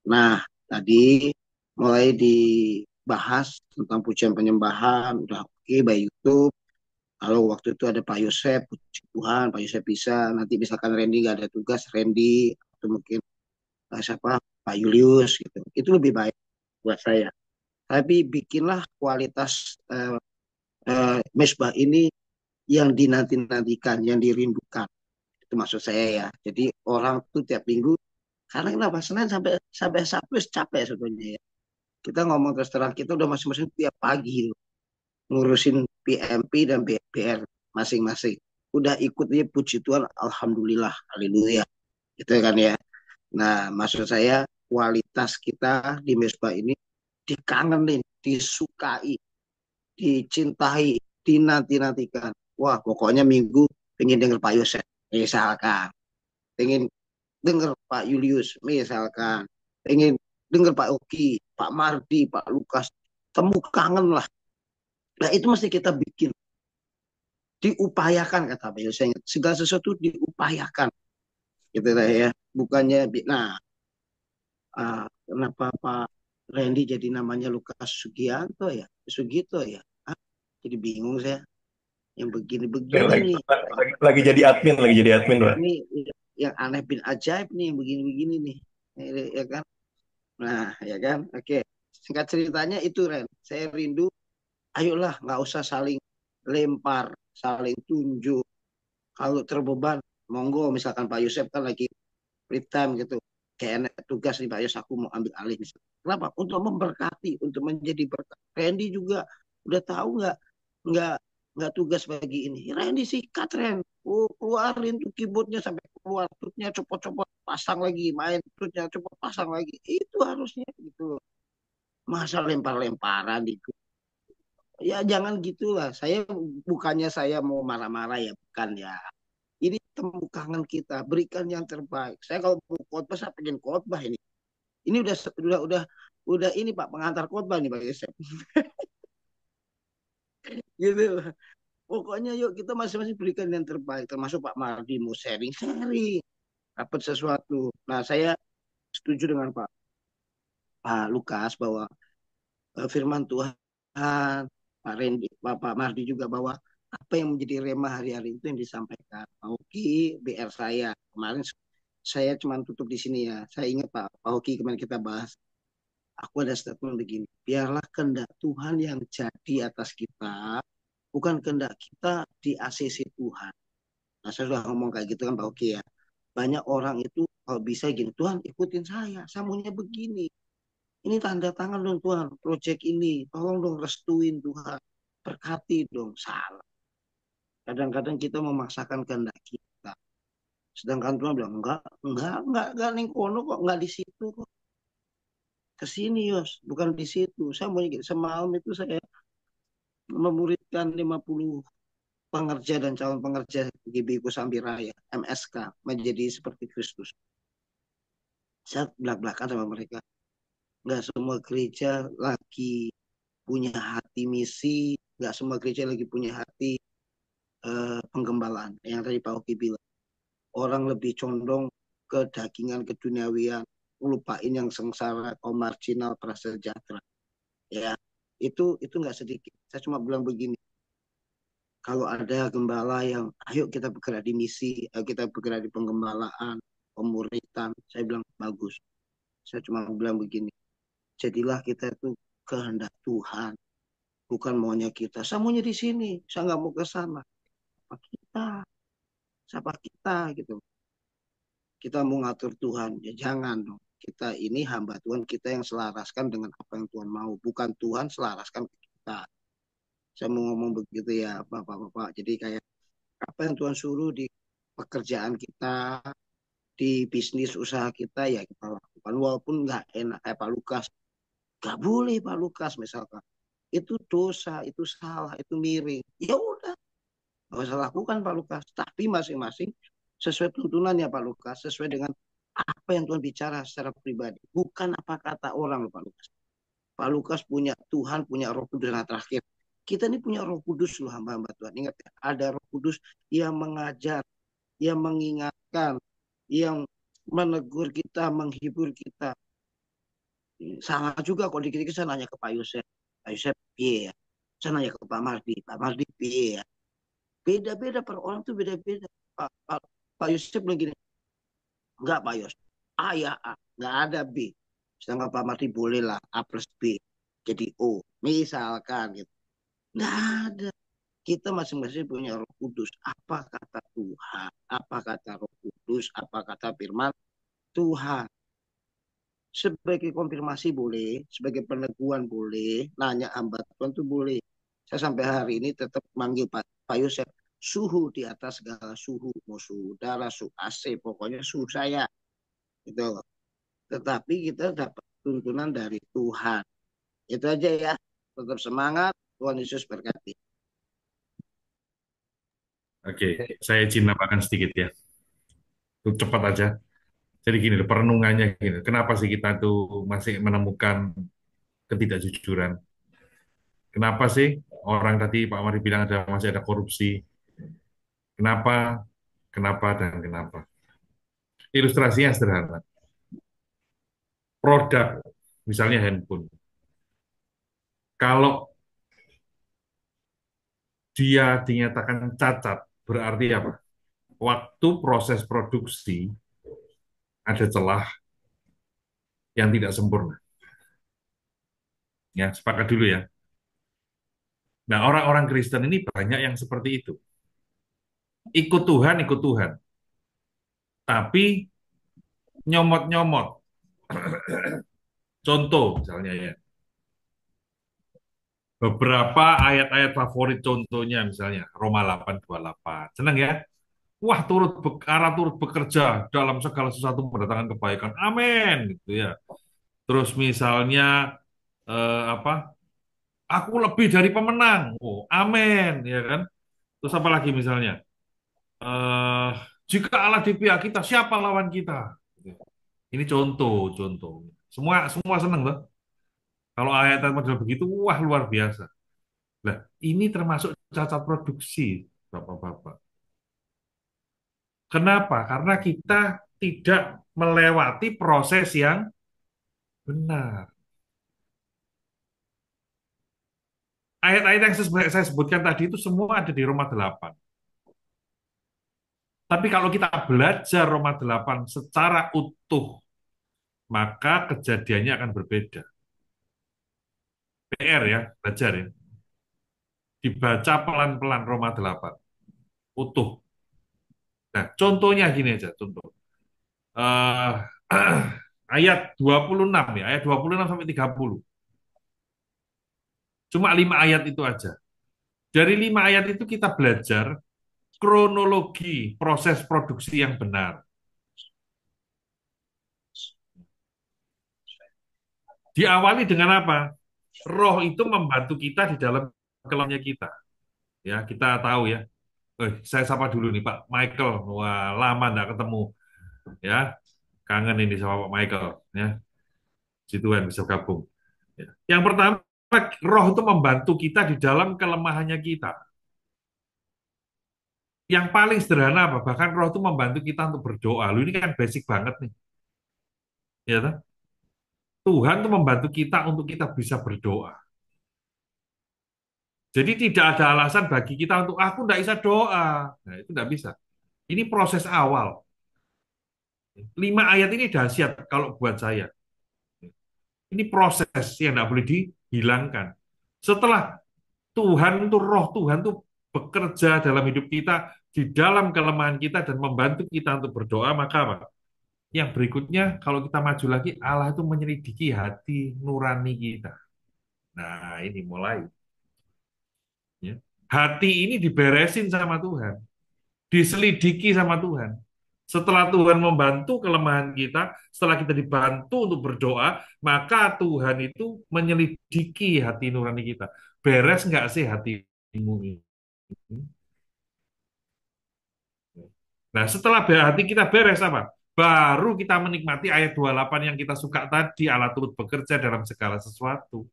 Nah, tadi mulai dibahas tentang pujian penyembahan, udah oke by YouTube. Kalau waktu itu ada Pak Yosef, puji Tuhan, Pak Yosef bisa. Nanti misalkan Randy nggak ada tugas, Randy atau mungkin siapa Pak Julius gitu. Itu lebih baik buat saya. Tapi bikinlah kualitas mesbah ini yang dinanti-nantikan, yang dirindukan. Itu maksud saya ya. Jadi orang tuh tiap minggu, karena kenapa? Senin sampai sampai Sabtu capek sebetulnya ya. Kita ngomong terus terang, kita udah masing-masing tiap pagi loh, ngurusin PMP dan BR masing-masing. Udah ikut dia puji Tuhan, Alhamdulillah, Haleluya. Gitu kan ya. Nah, maksud saya kualitas kita di mesbah ini dikangenin, disukai, dicintai, dinanti-nantikan. Wah, pokoknya minggu pengen denger Pak Yosef, misalkan. Pengen denger Pak Julius, misalkan. Pengen denger Pak Oki, Pak Mardi, Pak Lukas. Temu kangen lah. Nah, itu mesti kita bikin. Diupayakan, kata Pak Yosef. Segala sesuatu diupayakan. Gitu lah ya. Bukannya, nah, kenapa Pak Randy jadi namanya Lukas Sugianto ya? Sugito ya? Jadi bingung saya. Yang Ya, begini-begini nih. lagi jadi admin, Pak. Ini yang aneh bin ajaib nih, yang begini-begini nih. Ya kan? Nah, ya kan? Oke. Singkat ceritanya itu, Ren. Saya rindu, ayolah nggak usah saling lempar, saling tunjuk. Kalau terbeban, monggo misalkan Pak Yosef kan lagi free time gitu. Kayak enak tugas nih Pak Yos, aku mau ambil alih misalnya. Kenapa? Untuk memberkati, untuk menjadi berkat. Randy juga udah tahu nggak nggak tugas bagi ini. Randy sikat Ren. Oh, keluarin tuh keyboardnya sampai keluar, tutnya copot-copot, pasang lagi, main tutnya copot, pasang lagi. Itu harusnya gitu. Masa lempar-lemparan itu. Ya jangan gitulah. Bukannya saya mau marah-marah ya, bukan ya. Ini temu kangen kita, berikan yang terbaik. Saya kalau mau khotbah, saya pengen khotbah ini. Ini udah ini Pak pengantar khotbah nih Pak Yosef. Gitu. Pokoknya yuk kita masing-masing berikan yang terbaik. Termasuk Pak Mardi mau sharing-sharing, dapat sesuatu. Nah saya setuju dengan Pak Lukas bahwa firman Tuhan, Pak Randy, Pak Mardi juga bahwa apa yang menjadi rema hari-hari itu yang disampaikan. Oke, BR saya kemarin saya cuma tutup di sini ya. Saya ingat Pak Hoki kemarin kita bahas. Aku ada statement begini. Biarlah kehendak Tuhan yang jadi atas kita, bukan kehendak kita di ACC Tuhan. Nah, saya sudah ngomong kayak gitu kan Pak Hoki ya. Banyak orang itu kalau bisa gini, Tuhan ikutin saya maunya begini. Ini tanda tangan dong Tuhan, proyek ini. Tolong dong restuin Tuhan. Berkati dong, salah. Kadang-kadang kita memaksakan kehendak kita. Sedangkan Tuhan bilang, enggak, ning kono kok, enggak di situ kok. Ke sini Yos, bukan di situ. Saya mau semalam itu saya memuridkan 50 pengerja dan calon pengerja GBI Kosambi Raya, MSK, menjadi seperti Kristus. Saya belak-belakan sama mereka. Enggak semua gereja lagi punya hati misi, enggak semua gereja lagi punya hati penggembalaan. Yang tadi Pak Oki bilang. Orang lebih condong ke dagingan, keduniawian, lupain yang sengsara, kaum marginal, prasejahtera. Ya, itu nggak sedikit. Saya cuma bilang begini, kalau ada gembala yang, ayo kita bergerak di misi, ayo kita bergerak di penggembalaan, pemuritan, saya bilang bagus. Saya cuma bilang begini, jadilah kita itu kehendak Tuhan, bukan maunya kita. Saya maunya di sini, saya nggak mau ke sana. Siapa kita gitu. Kita mau ngatur Tuhan, ya jangan dong. Kita ini hamba Tuhan, kita yang selaraskan dengan apa yang Tuhan mau. Bukan Tuhan selaraskan ke kita. Saya mau ngomong begitu ya, Bapak-Bapak. Jadi kayak apa yang Tuhan suruh di pekerjaan kita, di bisnis usaha kita, ya kita lakukan. Walaupun nggak enak, kayak Pak Lukas. Nggak boleh Pak Lukas misalkan. Itu dosa, itu salah, itu miring. Ya udah, nggak usah lakukan Pak Lukas. Tapi masing-masing sesuai tuntunannya Pak Lukas, sesuai dengan apa yang Tuhan bicara secara pribadi, bukan apa kata orang Pak Lukas. Pak Lukas punya Tuhan, punya Roh Kudus yang terakhir. Kita ini punya Roh Kudus loh, hamba-hamba Tuhan. Ingat ya, ada Roh Kudus yang mengajar, yang mengingatkan, yang menegur kita, menghibur kita. Sama juga kalau dikit-dikit saya nanya ke Pak Yosef. Pak Yosef, piye ya? Saya nanya ke Pak Mardi, piye ya? Beda-beda per orang tuh beda-beda. Pak Yosef bilang gini, enggak Pak Yos, A ya A, enggak ada B. Sedangkan Pak Mardi boleh lah A plus B jadi O. Misalkan gitu. Enggak ada. Kita masing-masing punya Roh Kudus. Apa kata Tuhan? Apa kata Roh Kudus? Apa kata firman Tuhan? Sebagai konfirmasi boleh, sebagai peneguhan boleh, nanya hamba Tuhan itu boleh. Saya sampai hari ini tetap manggil Pak Yosef, suhu di atas segala suhu, mau suhu udara, suhu AC, pokoknya suhu saya. Gitu. Tetapi kita dapat tuntunan dari Tuhan. Itu aja ya. Tetap semangat. Tuhan Yesus berkati. Oke, saya izin nambahkan sedikit ya. Itu cepat aja. Jadi gini, perenungannya gini. Kenapa sih kita tuh masih menemukan ketidakjujuran? Kenapa sih orang tadi Pak Mari bilang masih ada korupsi? Kenapa, kenapa, dan kenapa? Ilustrasinya sederhana. Produk, misalnya handphone. Kalau dia dinyatakan cacat, berarti apa? Waktu proses produksi ada celah yang tidak sempurna. Ya, sepakat dulu ya. Nah, orang-orang Kristen ini banyak yang seperti itu. Ikut Tuhan, ikut Tuhan. Tapi nyomot-nyomot. Contoh misalnya ya. Beberapa ayat-ayat favorit contohnya misalnya Roma 8:28. Senang ya? Wah, turut bekerja dalam segala sesuatu mendatangkan kebaikan. Amin gitu ya. Terus misalnya apa? Aku lebih dari pemenang. Oh, amin ya kan? Terus apa lagi misalnya? eh Jika Allah di pihak kita, siapa lawan kita? Ini contoh. Semua semua senang loh. Kalau ayat-ayat model begitu, wah luar biasa. Nah, ini termasuk cacat produksi, Bapak-bapak. Kenapa? Karena kita tidak melewati proses yang benar. Ayat-ayat yang saya sebutkan tadi itu semua ada di Roma 8. Tapi kalau kita belajar Roma 8 secara utuh, maka kejadiannya akan berbeda. PR ya, belajar ya. Dibaca pelan-pelan Roma 8. Utuh. Nah, contohnya gini aja, contoh. Eh, ayat 26 ya, ayat 26 sampai 30. Cuma 5 ayat itu aja. Dari 5 ayat itu kita belajar kronologi proses produksi yang benar. Diawali dengan apa? Roh itu membantu kita di dalam kelamnya kita. Ya, kita tahu ya. Saya sapa dulu nih Pak Michael. Wah, lama nggak ketemu. Ya, kangen ini sama Pak Michael. Ya, si Tuhan bisa gabung. Ya. Yang pertama, roh itu membantu kita di dalam kelemahannya kita. Yang paling sederhana apa? Bahkan roh itu membantu kita untuk berdoa. Lu ini kan basic banget nih. Ya, toh? Tuhan itu membantu kita untuk kita bisa berdoa. Jadi tidak ada alasan bagi kita untuk aku tidak bisa doa. Nah, itu tidak bisa. Ini proses awal. 5 ayat ini dahsyat kalau buat saya. Ini proses yang tidak boleh dihilangkan. Setelah Roh Tuhan tuh bekerja dalam hidup kita, di dalam kelemahan kita dan membantu kita untuk berdoa, maka apa? Yang berikutnya, kalau kita maju lagi, Allah itu menyelidiki hati nurani kita. Nah, ini mulai. Ya. Hati ini diberesin sama Tuhan, diselidiki sama Tuhan. Setelah Tuhan membantu kelemahan kita, setelah kita dibantu untuk berdoa, maka Tuhan itu menyelidiki hati nurani kita. Beres nggak sih hatimu ini? Nah, setelah hati kita beres apa? baru kita menikmati ayat 28 yang kita suka tadi, Allah turut bekerja dalam segala sesuatu.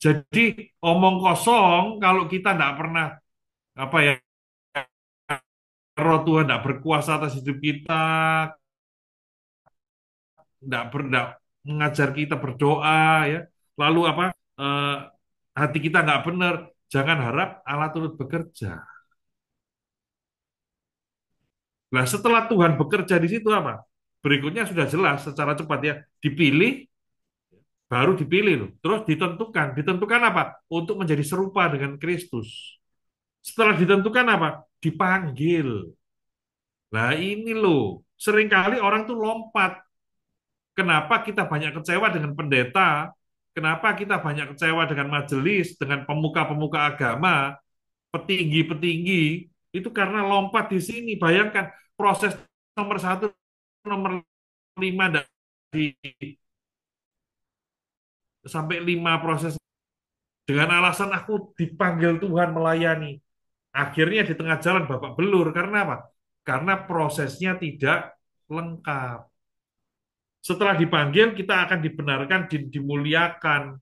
Jadi omong kosong kalau kita tidak pernah apa ya, roh Tuhan tidak berkuasa atas hidup kita, tidak mengajar kita berdoa ya. Lalu apa? eh, Hati kita nggak benar, jangan harap Allah turut bekerja. Nah, setelah Tuhan bekerja di situ apa? Berikutnya sudah jelas secara cepat ya, dipilih, baru dipilih loh. Terus ditentukan, ditentukan apa? Untuk menjadi serupa dengan Kristus. Setelah ditentukan apa? Dipanggil. Nah, ini loh, seringkali orang tuh lompat. Kenapa kita banyak kecewa dengan pendeta? Kenapa kita banyak kecewa dengan majelis, dengan pemuka-pemuka agama, petinggi-petinggi? Itu karena lompat di sini. Bayangkan proses nomor satu, nomor lima dari sampai lima proses dengan alasan aku dipanggil Tuhan melayani. Akhirnya di tengah jalan babak belur. Karena apa? Karena prosesnya tidak lengkap. Setelah dipanggil, kita akan dibenarkan, dimuliakan.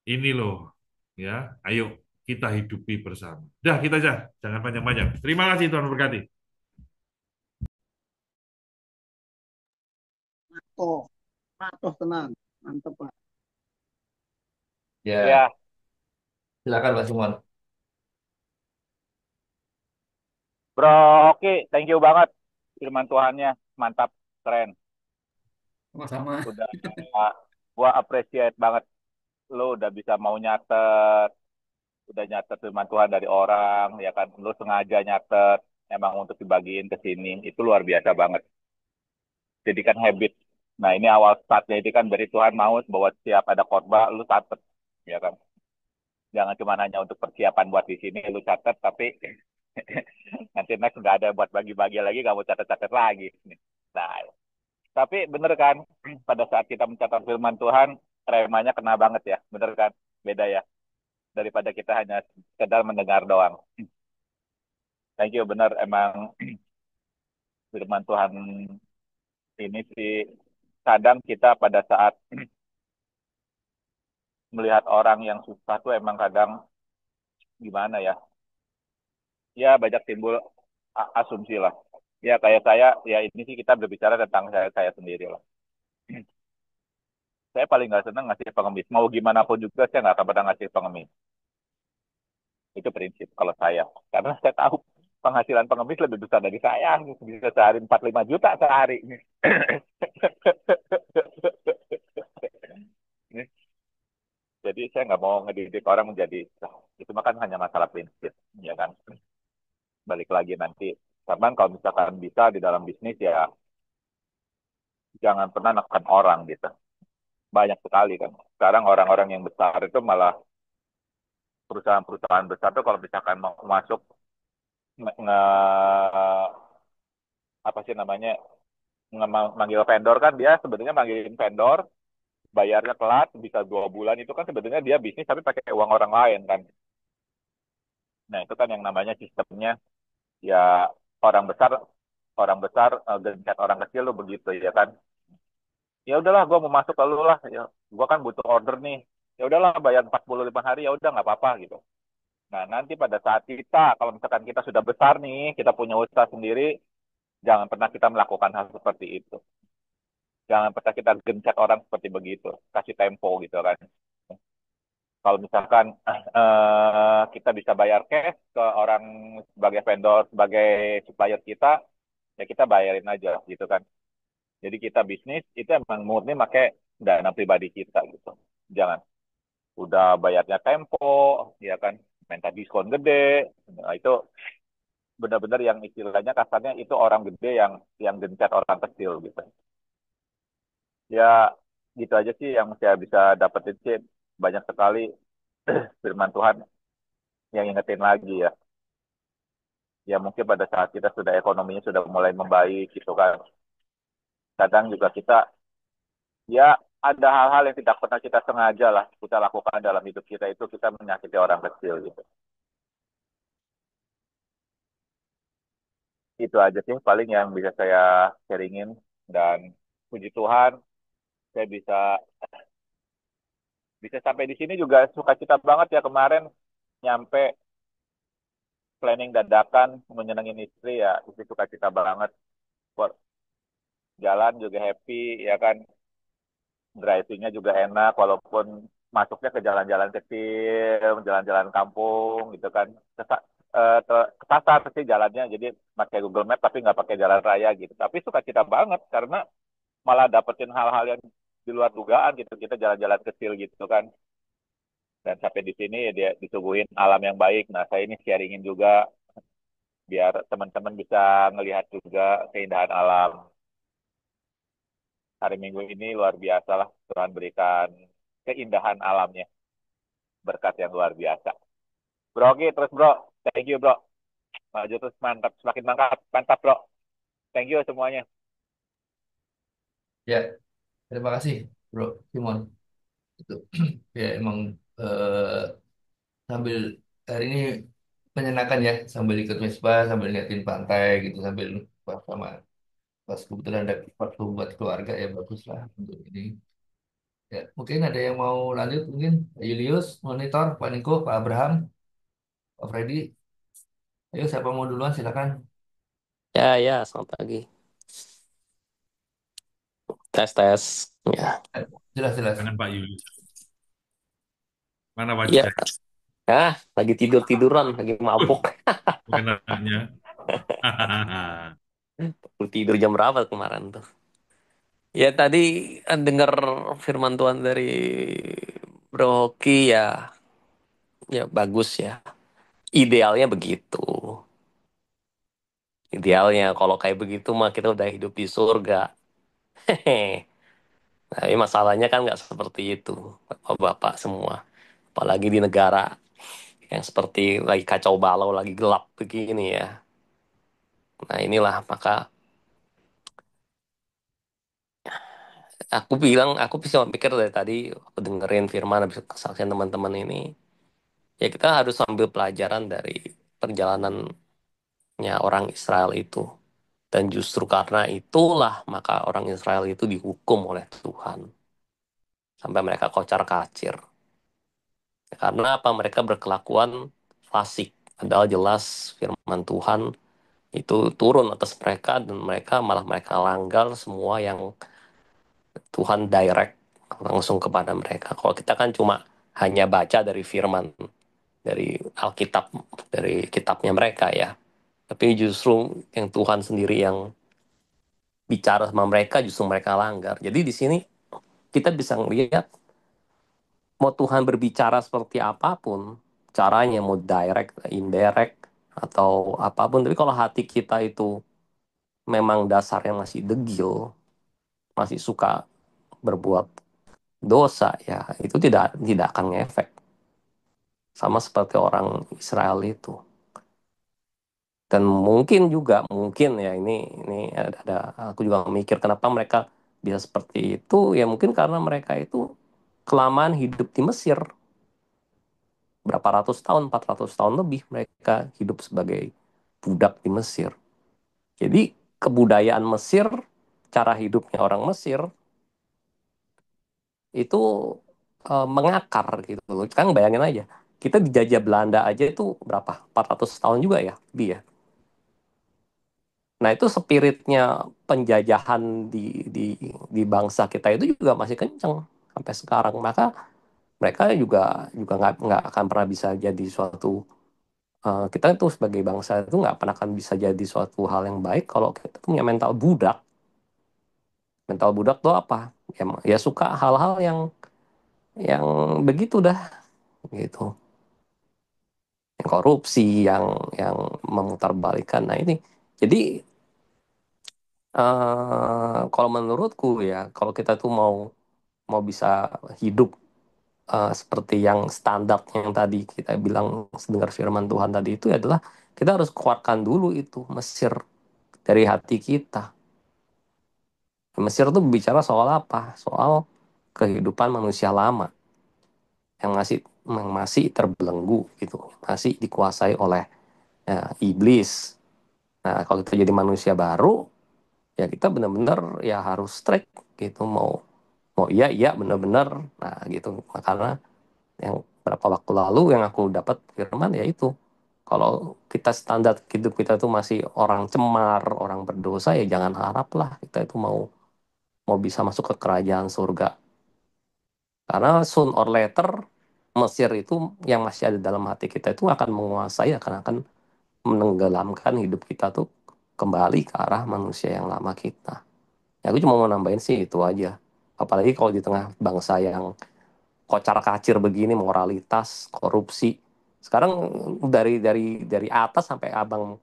Ini loh, ya. Ayo kita hidupi bersama. Dah, kita aja. Jangan panjang-panjang. Terima kasih Tuhan berkati. Oh, patuh tenang. Mantap, Pak. Ya, Ya, silakan Pak Simon. bro, oke, thank you banget. Firman Tuhannya, mantap, keren. Sama-sama. Udah, gua appreciate banget. Lu udah bisa mau nyatet, udah nyatet firman Tuhan dari orang, ya kan? Lu sengaja nyatet, emang untuk dibagiin ke sini. Itu luar biasa banget. Jadikan habit. Nah, ini awal startnya itu kan dari Tuhan mau bahwa setiap ada khotbah, lu catet, ya kan? Jangan cuma hanya untuk persiapan buat di sini, lu catet, tapi nanti next nggak ada buat bagi-bagi lagi, nggak mau catat-catat lagi. Nah, tapi bener kan, pada saat kita mencatat firman Tuhan, remanya kena banget ya, bener kan? Beda ya, daripada kita hanya sekedar mendengar doang. Thank you, bener, emang firman Tuhan ini sih, kadang kita pada saat melihat orang yang susah tuh emang kadang gimana ya, ya banyak timbul asumsi lah. Ya kayak saya, ya ini sih kita berbicara tentang saya sendiri lah. Saya paling nggak seneng ngasih pengemis. Mau gimana pun juga saya nggak akan pernah ngasih pengemis. Itu prinsip kalau saya. Karena saya tahu penghasilan pengemis lebih besar dari saya. Bisa sehari 45 juta sehari. Jadi saya nggak mau ngedidik orang menjadi, "Nah, itu mah kan hanya masalah prinsip. Ya kan. Balik lagi nanti. Karena kalau misalkan bisa di dalam bisnis ya jangan pernah nekan orang gitu. Banyak sekali kan. Sekarang orang-orang yang besar itu malah perusahaan-perusahaan besar tuh kalau misalkan mau masuk nge, apa sih namanya manggil vendor kan dia sebenarnya manggilin vendor bayarnya telat bisa 2 bulan itu kan sebenarnya dia bisnis tapi pakai uang orang lain kan. Nah itu kan yang namanya sistemnya ya orang besar gencet orang kecil lo begitu ya kan. Ya udahlah gue mau masuk lalu lah ya gue kan butuh order nih ya udahlah bayar 45 hari ya udah nggak apa-apa gitu. Nah nanti pada saat kita kalau misalkan kita sudah besar nih kita punya usaha sendiri jangan pernah kita melakukan hal seperti itu. Jangan pernah kita gencet orang seperti begitu, kasih tempo gitu kan. Kalau misalkan kita bisa bayar cash ke orang sebagai vendor, sebagai supplier kita, ya kita bayarin aja gitu kan. Jadi kita bisnis itu emang murni pakai dana pribadi kita gitu. Jangan udah bayarnya tempo, ya kan, minta diskon gede. Nah, itu benar-benar yang istilahnya kasarnya itu orang gede yang gencet orang kecil gitu. Ya gitu aja sih yang saya bisa dapetin sih banyak sekali firman Tuhan yang ingetin lagi ya. Ya mungkin pada saat kita sudah ekonominya sudah mulai membaik gitu kan. Kadang juga kita ya ada hal-hal yang tidak pernah kita sengaja lah kita lakukan dalam hidup kita itu kita menyakiti orang kecil gitu. itu aja sih paling yang bisa saya sharingin. Dan puji Tuhan saya bisa bisa sampai di sini juga sukacita banget ya kemarin nyampe planning dadakan menyenangin istri ya itu sukacita banget. Buat jalan juga happy ya kan, drivingnya juga enak walaupun masuknya ke jalan-jalan kecil, jalan-jalan kampung gitu kan. Kesasar sih jalannya, jadi pakai Google Map tapi nggak pakai jalan raya gitu. Tapi sukacita banget karena malah dapetin hal-hal yang di luar dugaan gitu. Kita jalan-jalan kecil gitu kan. Dan sampai di sini dia disuguhin alam yang baik. Nah, saya ini sharingin juga biar teman-teman bisa ngelihat juga keindahan alam. Hari Minggu ini luar biasa lah Tuhan berikan keindahan alamnya, berkat yang luar biasa. Bro, oke, terus bro, thank you bro. Maju terus mantap, semakin mantap, mantap bro. Thank you semuanya. Ya, terima kasih, Bro Simon. Itu ya emang eh, sambil hari ini menyenangkan ya, sambil ikut Vespa, sambil liatin pantai gitu, sambil pas sama pas kebetulan ada waktu buat keluarga ya bagus lah untuk ini. Ya, mungkin ada yang mau lanjut mungkin Pak Julius, Monitor, Pak Niko, Pak Abraham, Pak Freddy. Ayo siapa mau duluan silakan. Ya, ya, selamat pagi. Tes, tes. Ya, Jelas jelas. Jangan Pak Yuli. Mana Pak ya. Jack? Lagi tidur-tiduran, lagi mabuk. Bukan anaknya. Tidur jam berapa kemarin tuh? Ya, tadi dengar firman Tuhan dari Bro Hoki ya, ya bagus ya. Idealnya begitu. Idealnya kalau kayak begitu mah kita udah hidup di surga. Hehe. Tapi masalahnya kan nggak seperti itu, Bapak-bapak semua. Apalagi di negara yang seperti lagi kacau balau, lagi gelap begini ya. Nah inilah maka aku bisa mikir dari tadi, aku dengerin firman, habis kesaksian teman-teman ini, ya kita harus ambil pelajaran dari perjalanannya orang Israel itu. Dan justru karena itulah maka orang Israel itu dihukum oleh Tuhan. Sampai mereka kocar kacir. Karena apa? Mereka berkelakuan fasik. Padahal jelas firman Tuhan itu turun atas mereka dan mereka langgar semua yang Tuhan direct langsung kepada mereka. Kalau kita kan cuma hanya baca dari firman, dari Alkitab, dari kitabnya mereka ya. Tapi justru yang Tuhan sendiri yang bicara sama mereka justru mereka langgar. Jadi di sini kita bisa melihat mau Tuhan berbicara seperti apapun, caranya mau direct, indirect, atau apapun. Tapi kalau hati kita itu memang dasarnya masih degil, masih suka berbuat dosa, ya itu tidak tidak akan ngefek. Sama seperti orang Israel itu. Dan mungkin ya ini ada aku juga mikir kenapa mereka bisa seperti itu, ya mungkin karena mereka itu kelamaan hidup di Mesir. Berapa ratus tahun, 400 tahun lebih mereka hidup sebagai budak di Mesir. Jadi kebudayaan Mesir, cara hidupnya orang Mesir itu mengakar gitu loh. Kan bayangin aja, kita dijajah Belanda aja itu berapa? 400 tahun juga ya, lebih ya. Nah, itu spiritnya penjajahan di bangsa kita itu juga masih kenceng sampai sekarang. Maka mereka juga juga nggak akan pernah bisa jadi suatu kita itu sebagai bangsa itu nggak pernah akan bisa jadi suatu hal yang baik kalau kita punya mental budak. Mental budak tuh apa? Ya suka hal-hal yang begitu dah gitu. Yang korupsi, yang memutarbalikkan. Nah ini jadi kalau menurutku ya kalau kita tuh mau mau bisa hidup seperti yang standar yang tadi kita bilang dengar firman Tuhan tadi itu adalah kita harus keluarkan dulu itu Mesir dari hati kita. Mesir itu bicara soal apa? Soal kehidupan manusia lama yang masih terbelenggu gitu, masih dikuasai oleh iblis. Nah, kalau kita jadi manusia baru, ya kita benar-benar ya harus strike gitu, mau mau iya iya benar-benar. Nah gitu. Nah, karena yang berapa waktu lalu yang aku dapat firman ya itu, kalau kita standar hidup kita tuh masih orang cemar, orang berdosa, ya jangan harap lah kita itu mau mau bisa masuk ke kerajaan surga. Karena soon or later Mesir itu yang masih ada dalam hati kita itu akan menguasai, akan menenggelamkan hidup kita tuh kembali ke arah manusia yang lama kita. Ya, aku cuma mau nambahin sih itu aja. Apalagi kalau di tengah bangsa yang kocar-kacir begini, moralitas, korupsi. Sekarang dari atas sampai abang,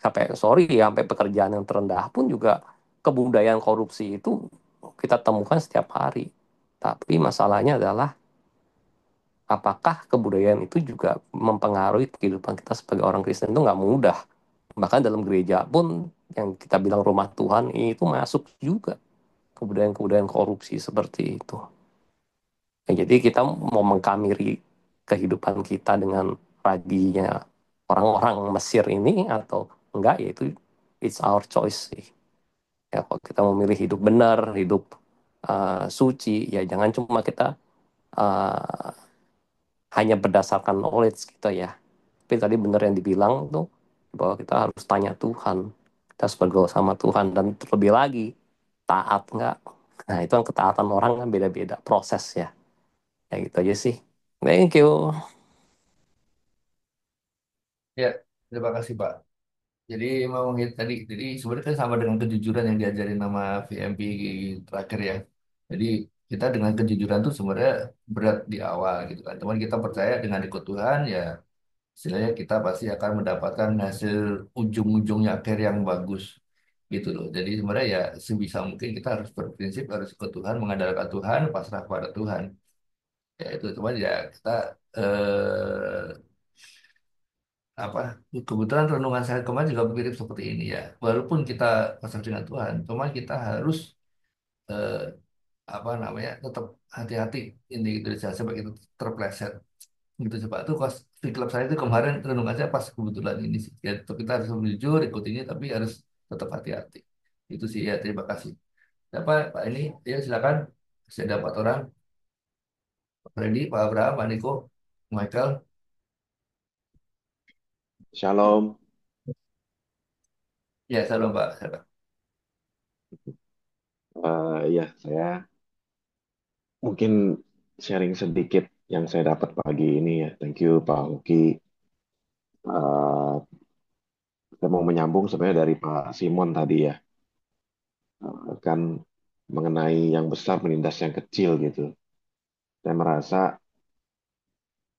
sampai sorry ya, sampai pekerjaan yang terendah pun juga kebudayaan korupsi itu kita temukan setiap hari. Tapi masalahnya adalah apakah kebudayaan itu juga mempengaruhi kehidupan kita sebagai orang Kristen? Itu nggak mudah. Bahkan dalam gereja pun yang kita bilang rumah Tuhan itu masuk juga kebudayaan-kebudayaan korupsi seperti itu. Ya, jadi kita mau mengkamiri kehidupan kita dengan radinya orang-orang Mesir ini atau enggak, ya itu it's our choice sih. Ya kalau kita memilih hidup benar, hidup suci, ya jangan cuma kita uh, hanya berdasarkan knowledge kita ya. Tapi tadi benar yang dibilang tuh bahwa kita harus tanya Tuhan, kita harus bergaul sama Tuhan, dan terlebih lagi taat enggak. Nah itu kan ketaatan orang kan beda-beda proses ya. Ya gitu aja sih. Thank you. Ya, terima kasih Pak. Jadi mau tadi, jadi sebenarnya kan sama dengan kejujuran yang diajarin nama VMP terakhir ya. Jadi kita dengan kejujuran tuh sebenarnya berat di awal gitu kan. Teman kita percaya dengan ikut Tuhan ya, istilahnya kita pasti akan mendapatkan hasil ujung-ujungnya akhir yang bagus gitu loh. Jadi sebenarnya ya sebisa mungkin kita harus berprinsip harus ikut Tuhan, mengandalkan Tuhan, pasrah kepada Tuhan. Ya itu teman ya kita apa kebetulan renungan saya kemarin juga mirip seperti ini ya. Walaupun kita pasrah dengan Tuhan, cuma kita harus eh, apa namanya tetap hati-hati ini gitu jangan sampai kita terpleset gitu coba tuh pas di klub saya itu kemarin renungannya pas kebetulan ini sih ya tetap kita harus jujur ikut ini tapi harus tetap hati-hati itu sih ya terima kasih Pak Pak ini ya silakan saya dapat orang Pak Freddy Pak Abraham Pak Niko Michael Shalom. ya salam Pak salam. Ya, saya mungkin sharing sedikit yang saya dapat pagi ini ya. Thank you, Pak Hoki. Eh, saya mau menyambung sebenarnya dari Pak Simon tadi ya. Kan mengenai yang besar menindas yang kecil gitu. Saya merasa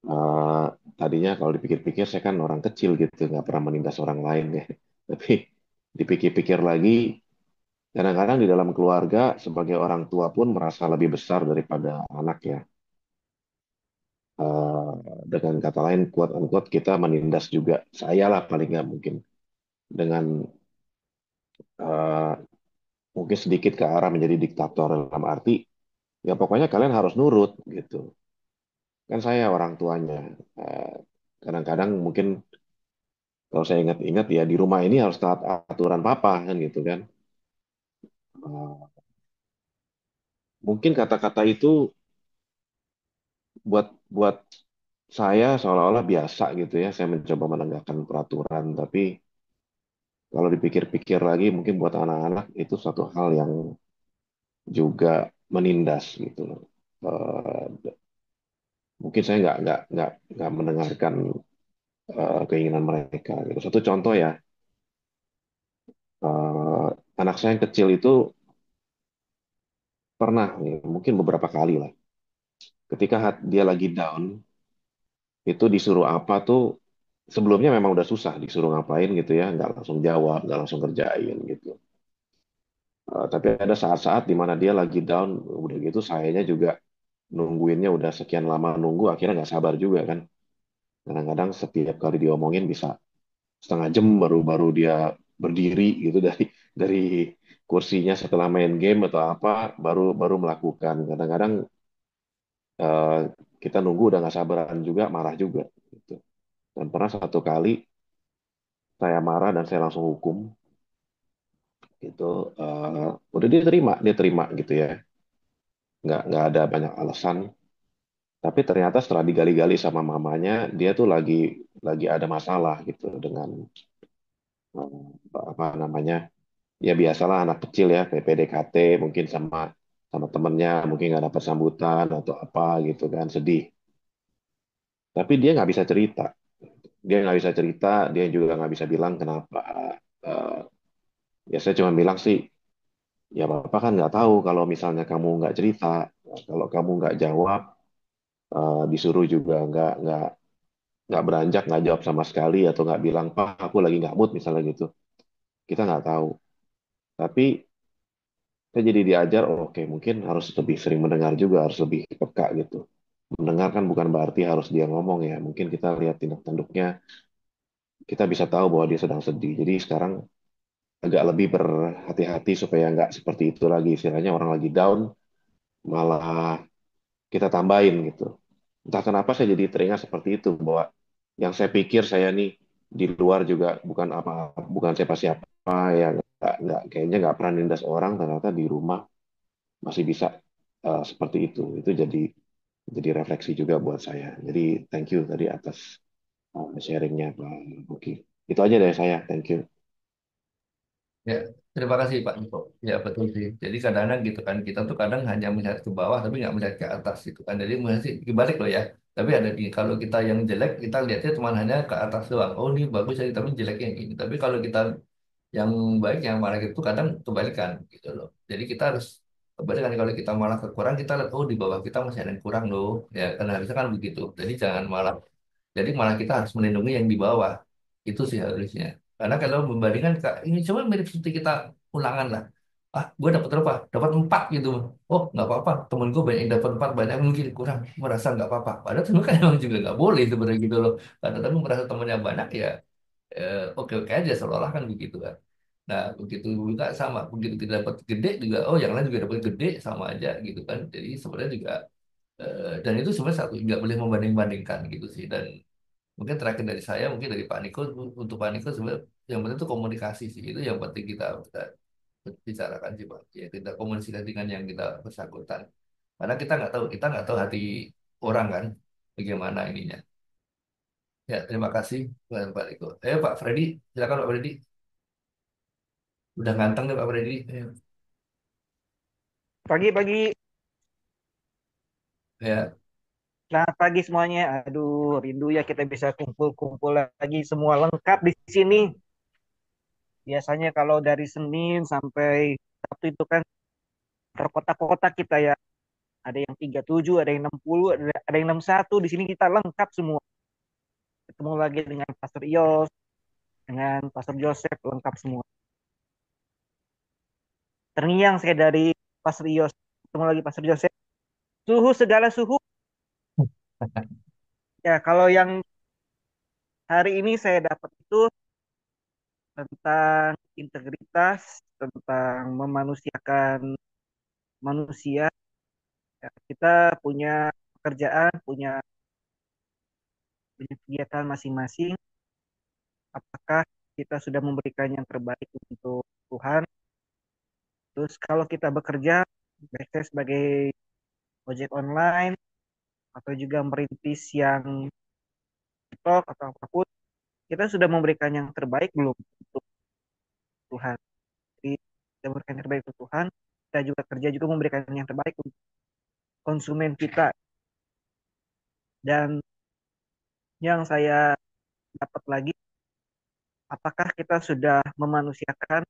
eh, tadinya kalau dipikir-pikir saya kan orang kecil gitu, nggak pernah menindas orang lain ya. Tapi dipikir-pikir lagi, kadang-kadang di dalam keluarga sebagai orang tua pun merasa lebih besar daripada anak ya. Eh, dengan kata lain, quote unquote, kita menindas juga. Saya lah paling nggak mungkin. Dengan eh, mungkin sedikit ke arah menjadi diktator dalam arti, ya pokoknya kalian harus nurut gitu. Kan saya orang tuanya. Eh, Kadang-kadang mungkin kalau saya ingat-ingat ya di rumah ini harus taat aturan papa kan gitu kan. Eh, Mungkin kata-kata itu buat buat saya seolah-olah biasa gitu ya. Saya mencoba menegakkan peraturan, tapi kalau dipikir-pikir lagi, mungkin buat anak-anak itu satu hal yang juga menindas gitu loh. Mungkin saya nggak mendengarkan keinginan mereka. Gitu. Satu contoh ya, eh, anak saya yang kecil itu pernah, nih, mungkin beberapa kali lah, ketika dia lagi down, itu disuruh apa tuh, sebelumnya memang udah susah disuruh ngapain gitu ya, nggak langsung jawab, nggak langsung kerjain gitu. Tapi ada saat-saat di mana dia lagi down, udah gitu sayanya juga nungguinnya udah sekian lama nunggu, akhirnya nggak sabar juga kan. Kadang-kadang setiap kali diomongin bisa setengah jam baru baru dia berdiri gitu dari kursinya setelah main game atau apa baru baru melakukan. Kadang-kadang eh, kita nunggu udah nggak sabaran juga, marah juga gitu. Dan pernah satu kali saya marah dan saya langsung hukum gitu. Udah dia terima gitu ya, nggak ada banyak alasan. Tapi ternyata setelah digali-gali sama mamanya, dia tuh lagi ada masalah gitu dengan apa namanya, ya biasalah anak kecil ya, kayak PDKT mungkin sama sama temennya, mungkin nggak dapat sambutan atau apa gitu kan, sedih. Tapi dia nggak bisa cerita, dia juga nggak bisa bilang kenapa. Eh, Ya saya cuma bilang sih, ya bapak kan nggak tahu kalau misalnya kamu nggak cerita, kalau kamu nggak jawab, disuruh juga nggak beranjak, nggak jawab sama sekali atau nggak bilang pak aku lagi nggak mood misalnya gitu, kita nggak tahu. Tapi saya jadi diajar, oh, oke mungkin harus lebih sering mendengar juga, harus lebih peka gitu. Mendengar kan bukan berarti harus dia ngomong ya, mungkin kita lihat tindak tanduknya, kita bisa tahu bahwa dia sedang sedih. Jadi sekarang agak lebih berhati-hati supaya nggak seperti itu lagi. Istilahnya orang lagi down, malah kita tambahin gitu. Entah kenapa saya jadi teringat seperti itu, bahwa yang saya pikir saya nih di luar juga bukan apa, bukan siapa-siapa ya, kayaknya nggak pernah nindas orang, ternyata di rumah masih bisa seperti itu. Itu jadi refleksi juga buat saya. Jadi thank you tadi atas sharingnya Pak Oki. Itu aja dari saya. Thank you. Ya, terima kasih Pak Niko. Ya betul sih. Jadi kadang-kadang gitu kan, kita tuh kadang hanya melihat ke bawah tapi nggak melihat ke atas gitu kan. Jadi mesti dibalik loh ya. Tapi ada di kalau kita yang jelek kita lihatnya cuma hanya ke atas doang. Oh ini bagus ya, tapi jeleknya yang ini. Tapi kalau kita yang baik yang malah itu kadang kebalikan gitu loh. Jadi kita harus kebalikan, kalau kita malah kekurangan kita lihat oh di bawah kita masih ada yang kurang loh. Ya karena harusnya kan begitu. Jadi jangan malah, jadi malah kita harus melindungi yang di bawah. Itu sih harusnya. Karena kalau membandingkan, ini coba mirip seperti kita ulangan lah. Ah, gue dapat berapa? Dapat 4 gitu. Oh, nggak apa-apa. Temen gue banyak yang dapat 4, banyak yang mungkin kurang. Merasa nggak apa-apa. Padahal sebenarnya kan emang juga nggak boleh sebenarnya gitu loh. Karena tapi merasa temennya banyak ya, oke-oke aja seolah kan begitu kan. Nah, begitu juga sama. Begitu kita dapat gede juga, oh yang lain juga dapat gede sama aja gitu kan. Jadi sebenarnya juga, dan itu sebenarnya satu, nggak boleh membanding-bandingkan gitu sih. Dan mungkin terakhir dari saya, mungkin dari Pak Niko, untuk Pak Niko sebenarnya yang penting itu komunikasi sih, itu yang penting kita bicarakan sih Pak. Ya kita komunikasi dengan yang kita bersangkutan. Karena kita nggak tahu hati orang kan, bagaimana ininya. Ya terima kasih Pak Niko. Pak Freddy, silakan Pak Freddy. Udah ganteng nih Pak Freddy. Pagi-pagi, Ya, selamat pagi semuanya. Aduh, rindu ya kita bisa kumpul-kumpul lagi semua lengkap di sini. Biasanya kalau dari Senin sampai Sabtu itu kan terkotak-kotak kita ya. Ada yang 37, ada yang 60, ada yang 61. Di sini kita lengkap semua. Ketemu lagi dengan Pastor Ios, dengan Pastor Joseph, lengkap semua. Terngiang saya dari Pastor Ios. Ketemu lagi Pastor Joseph. Suhu, segala suhu. Ya, kalau yang hari ini saya dapat itu tentang integritas, tentang memanusiakan manusia. Ya, kita punya pekerjaan, punya kegiatan masing-masing. Apakah kita sudah memberikan yang terbaik untuk Tuhan? Terus kalau kita bekerja, baik saya sebagai ojek online atau juga merintis yang TikTok atau apapun, kita sudah memberikan yang terbaik belum untuk Tuhan? Jadi kita memberikan yang terbaik untuk Tuhan, kita juga kerja juga memberikan yang terbaik untuk konsumen kita. Dan yang saya dapat lagi, apakah kita sudah memanusiakan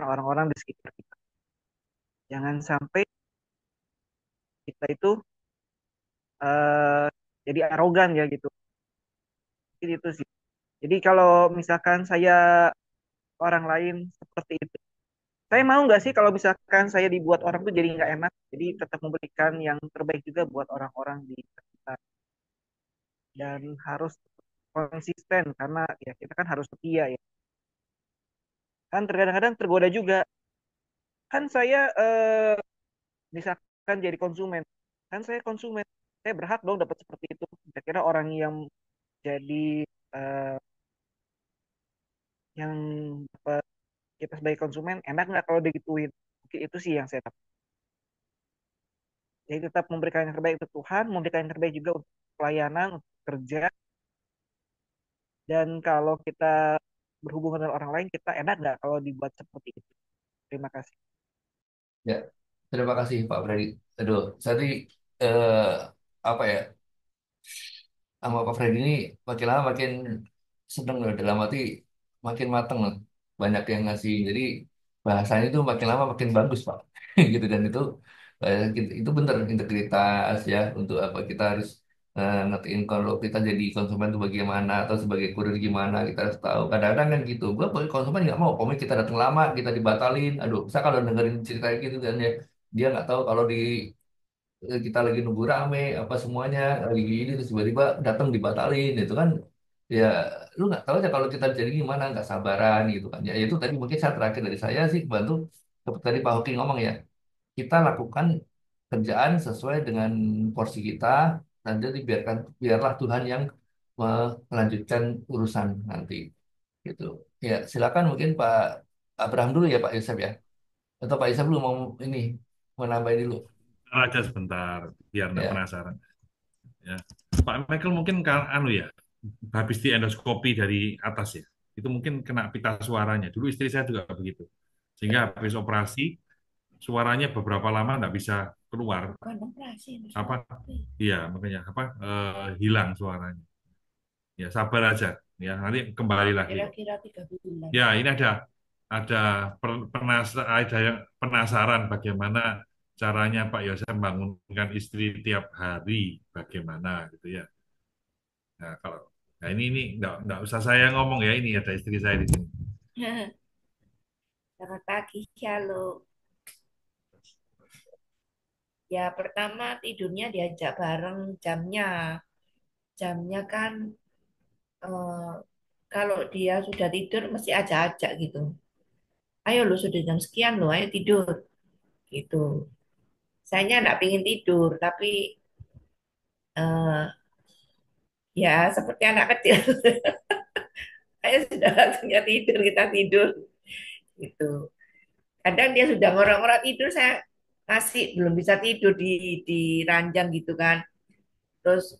orang-orang di sekitar kita. Jangan sampai kita itu eh, jadi arogan ya gitu. Jadi itu sih. Jadi kalau misalkan saya orang lain seperti itu, saya mau nggak sih kalau misalkan saya dibuat orang tuh jadi nggak enak. Jadi tetap memberikan yang terbaik juga buat orang-orang di sekitar. Dan harus konsisten karena ya kita kan harus setia ya. Kan terkadang-kadang tergoda juga. Kan saya misalkan jadi konsumen, kan saya konsumen, saya berhak dong dapat seperti itu. Kira-kira orang yang jadi eh, yang apa, kita sebagai konsumen enak nggak kalau digituin. Mungkin itu sih yang saya dapat. Jadi tetap memberikan yang terbaik untuk Tuhan, memberikan yang terbaik juga untuk pelayanan, untuk kerja. Dan kalau kita berhubungan dengan orang lain, kita enak nggak kalau dibuat seperti itu. Terima kasih. Ya, terima kasih Pak Freddy. Aduh, tadi eh, apa ya, sama Pak Freddy ini makin lama makin seneng loh, dalam arti makin mateng loh. Banyak yang ngasih, jadi bahasanya itu makin lama makin bagus Pak. Gitu, dan itu bener integritas ya, untuk apa kita harus ngertiin kalau kita jadi konsumen itu bagaimana, atau sebagai kurir gimana, kita harus tahu. Kadang-kadang kan gitu, gue konsumen nggak mau komik kita datang lama kita dibatalin. Aduh, bisa kalau dengerin cerita gitu kan ya, dia nggak tahu kalau kita lagi nunggu rame apa semuanya lagi gini, terus tiba-tiba datang dibatalin itu kan, ya lu nggak tahu aja kalau kita jadi gimana, nggak sabaran gitu kan ya. Itu tadi mungkin saya terakhir dari saya sih, bantu seperti tadi Pak Hoki ngomong ya, kita lakukan kerjaan sesuai dengan porsi kita, dan jadi biarlah Tuhan yang melanjutkan urusan nanti gitu. Ya silakan, mungkin Pak Abraham dulu ya, Pak Yosef ya, atau Pak Yosef dulu mau ini, mau nambahin dulu Aja sebentar, biar nggak ya. penasaran. Ya. Pak Michael mungkin anu ya, habis di endoskopi dari atas ya, itu mungkin kena pita suaranya. Dulu istri saya juga begitu, sehingga habis operasi suaranya beberapa lama nggak bisa keluar. Apa? Iya, makanya apa? Hilang suaranya. Ya sabar aja, ya nanti kembali lagi. Kira-kira 3 bulan. Ya ini ada ada yang penasaran bagaimana caranya Pak Yosef membangunkan istri tiap hari, bagaimana gitu ya. Nah, nah ini nggak usah saya ngomong ya, ini ada istri saya di sini. Selamat pagi, Shalom. Ya, pertama tidurnya diajak bareng jamnya. Jamnya kan eh, kalau dia sudah tidur mesti ajak-ajak gitu. Ayo lu sudah jam sekian lo, ayo tidur gitu. Saya nggak pingin tidur, tapi eh, ya seperti anak kecil. Ayo sudah waktunya tidur, kita tidur gitu. Kadang dia sudah ngorok-ngorok tidur, saya masih belum bisa tidur di ranjang gitu kan. Terus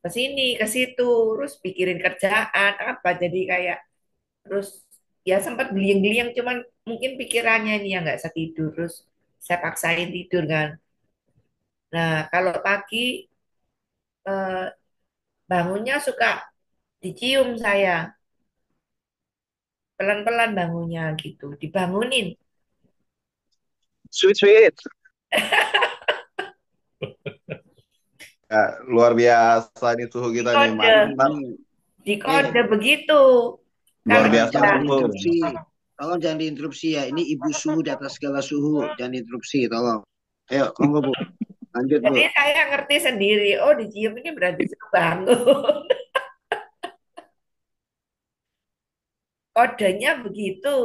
ke sini, ke situ, terus pikirin kerjaan apa, jadi kayak terus ya sempat geliang-geliang, cuman mungkin pikirannya ini yang nggak bisa tidur, terus saya paksain tidur kan. Nah, kalau pagi eh, bangunnya suka dicium saya, pelan-pelan bangunnya gitu, dibangunin. Sweet, sweet. Ya, luar biasa nih suhu kita nih, Dikode, mantap. dikode begitu. Luar Kalau biasa Jangan kita suhu. diinterupsi. Tolong jangan diinterupsi ya. Ini ibu suhu di atas segala suhu. Jangan diinterupsi, tolong. Ayo, monggo Bu. Lanjut Bu. jadi saya ngerti sendiri, oh dicium ini berarti suruh bangun. Kodenya begitu.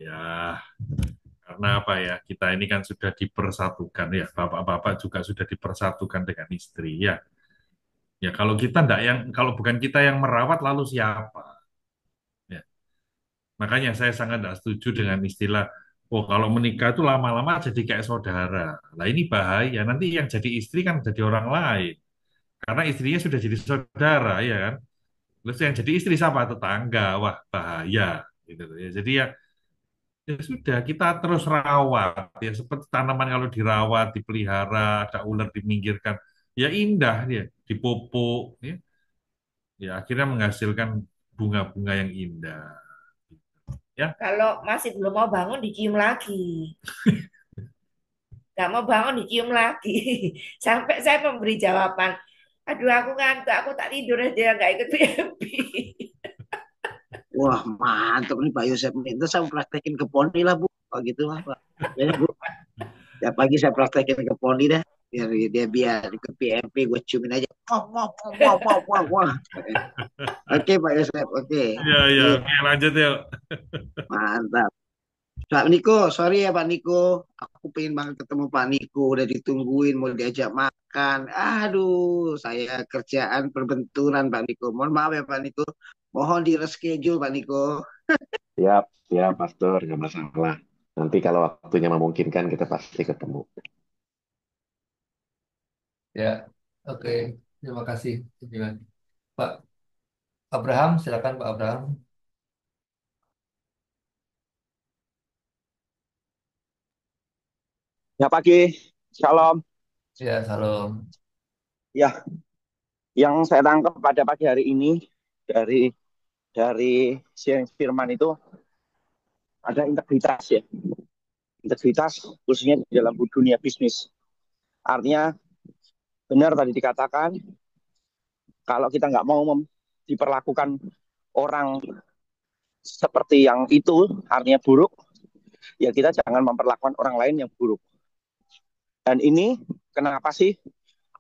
Ya, karena apa ya, kita ini kan sudah dipersatukan ya, bapak-bapak juga sudah dipersatukan dengan istri ya. Ya kalau bukan kita yang merawat, lalu siapa? Ya. Makanya saya sangat tidak setuju dengan istilah, oh kalau menikah itu lama-lama jadi kayak saudara. Nah ini bahaya, nanti yang jadi istri kan jadi orang lain. Karena istrinya sudah jadi saudara, ya kan? Terus yang jadi istri siapa? Tetangga. Wah, bahaya. Gitu. Ya, jadi ya sudah, kita terus rawat. Ya seperti tanaman kalau dirawat, dipelihara, ada ular diminggirkan. Ya indah dia, dipupuk. Ya akhirnya menghasilkan bunga-bunga yang indah. Ya, Kalau masih belum mau bangun, dicium lagi. Gak mau bangun, dicium lagi. Sampai saya memberi jawaban. Aduh, aku ngantuk, aku tak tidur aja, nggak ikut PMP. Wah, mantap nih Pak Yosef nih. Terus saya praktekin ke Poni lah Bu. Kalau gitu lah Pak. Ya Bu. Ya pagi saya praktekin ke Poni dah. Biar ikut PMP gue ciumin aja. Wah, wah, wah, wah, wah, wah. Oke Pak Yosef, oke. ya, ya. Oke, lanjut yuk. Mantap. Pak Niko, sorry ya Pak Niko. Aku pengen banget ketemu Pak Niko. Udah ditungguin, mau diajak makan. Aduh, saya kerjaan perbenturan Pak Niko. Mohon maaf ya Pak Niko. Mohon di reschedule Pak Niko. Siap, siap, Pastor, nggak masalah. Nanti kalau waktunya memungkinkan, kita pasti ketemu. Ya, oke. Terima kasih. Pak Abraham, silakan Pak Abraham. Ya pagi, Shalom. Ya, salam. Ya, yang saya tangkap pada pagi hari ini dari sharing firman itu ada integritas ya, integritas khususnya di dalam dunia bisnis. Artinya benar tadi dikatakan kalau kita nggak mau diperlakukan orang seperti yang itu, artinya buruk, ya kita jangan memperlakukan orang lain yang buruk. Dan ini kenapa sih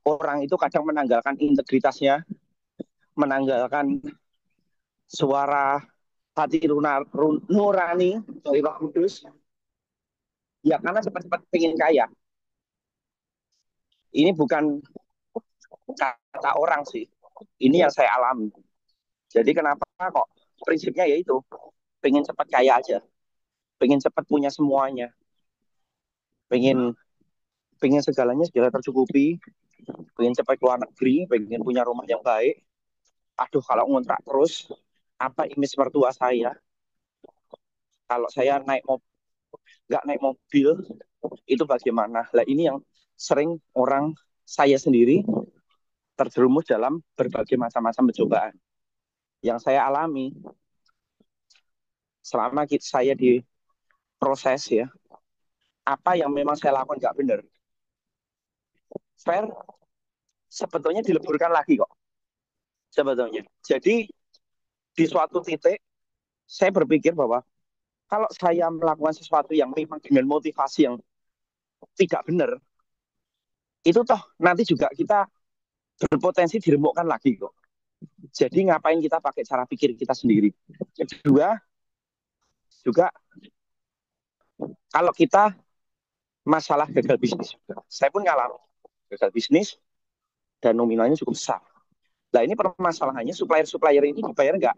orang itu kadang menanggalkan integritasnya, menanggalkan suara hati nurani dari Roh Kudus, ya karena cepat-cepat pengen kaya. Ini bukan kata orang sih, ini yang saya alami. Jadi kenapa kok prinsipnya yaitu pengen cepat kaya aja, pengen cepat punya semuanya, pengen pengen segalanya segala tercukupi, pengen cepat keluar negeri, pengen punya rumah yang baik. Aduh, kalau ngontrak terus, apa image mertua saya? Kalau saya nggak naik mobil, itu bagaimana? Lah ini yang sering orang saya sendiri terjerumus dalam berbagai macam-macam pencobaan. Yang saya alami selama saya di proses ya, apa yang memang saya lakukan nggak benar, fair sebetulnya dileburkan lagi kok. Sebetulnya. Jadi di suatu titik saya berpikir bahwa kalau saya melakukan sesuatu yang memang dengan motivasi yang tidak benar, itu toh nanti juga kita berpotensi diremukkan lagi kok. Jadi ngapain kita pakai cara pikir kita sendiri. Kedua, juga kalau kita masalah gagal bisnis juga. Saya pun ngalami gagal bisnis dan nominalnya cukup besar. Nah ini permasalahannya supplier ini dibayar nggak?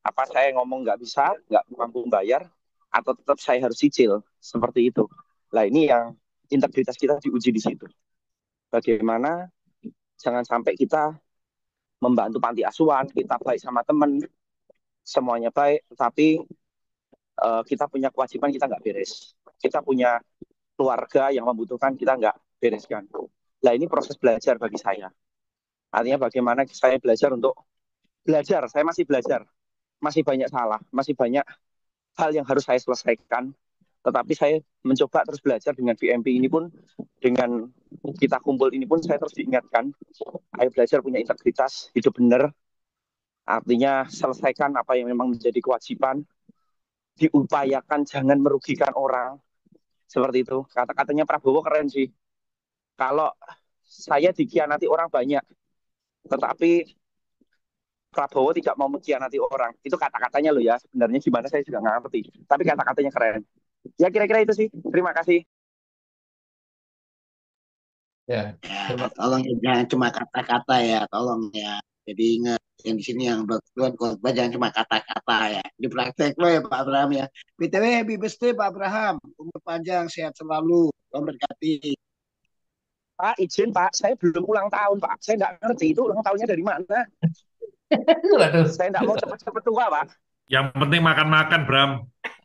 Apa saya ngomong nggak bisa, nggak mampu bayar, atau tetap saya harus cicil seperti itu. Nah ini yang integritas kita diuji di situ. Bagaimana jangan sampai kita membantu panti asuhan, kita baik sama teman, semuanya baik, tetapi kita punya kewajiban, kita nggak beres. Kita punya keluarga yang membutuhkan, kita nggak bereskan. Nah ini proses belajar bagi saya. Artinya bagaimana saya belajar untuk belajar, saya masih belajar. Masih banyak salah, masih banyak hal yang harus saya selesaikan. Tetapi saya mencoba terus belajar dengan VMP ini pun, dengan kita kumpul ini pun saya terus diingatkan, ayo belajar punya integritas, hidup benar. Artinya selesaikan apa yang memang menjadi kewajiban, diupayakan jangan merugikan orang. Seperti itu. Kata-katanya Prabowo keren sih. Kalau saya dikhianati orang banyak, tetapi Prabowo tidak mau mengkhianati orang. Itu kata-katanya loh ya. Sebenarnya gimana saya juga nggak ngerti. Tapi kata-katanya keren. Ya kira-kira itu sih. Terima kasih. Ya, Ya, tolong ya, jangan cuma kata-kata ya, tolong ya. Jadi ingat yang di sini yang bertuan khotbah jangan cuma kata-kata ya. Dipraktek lo ya Pak Abraham ya. BTW happy birthday Pak Abraham. Umur panjang, sehat selalu. Tuhan berkati. Pak, izin Pak, saya belum ulang tahun Pak. Saya nggak ngerti itu ulang tahunnya dari mana. waduh. Saya nggak mau cepet-cepet tua Pak. Yang penting makan-makan, Bram.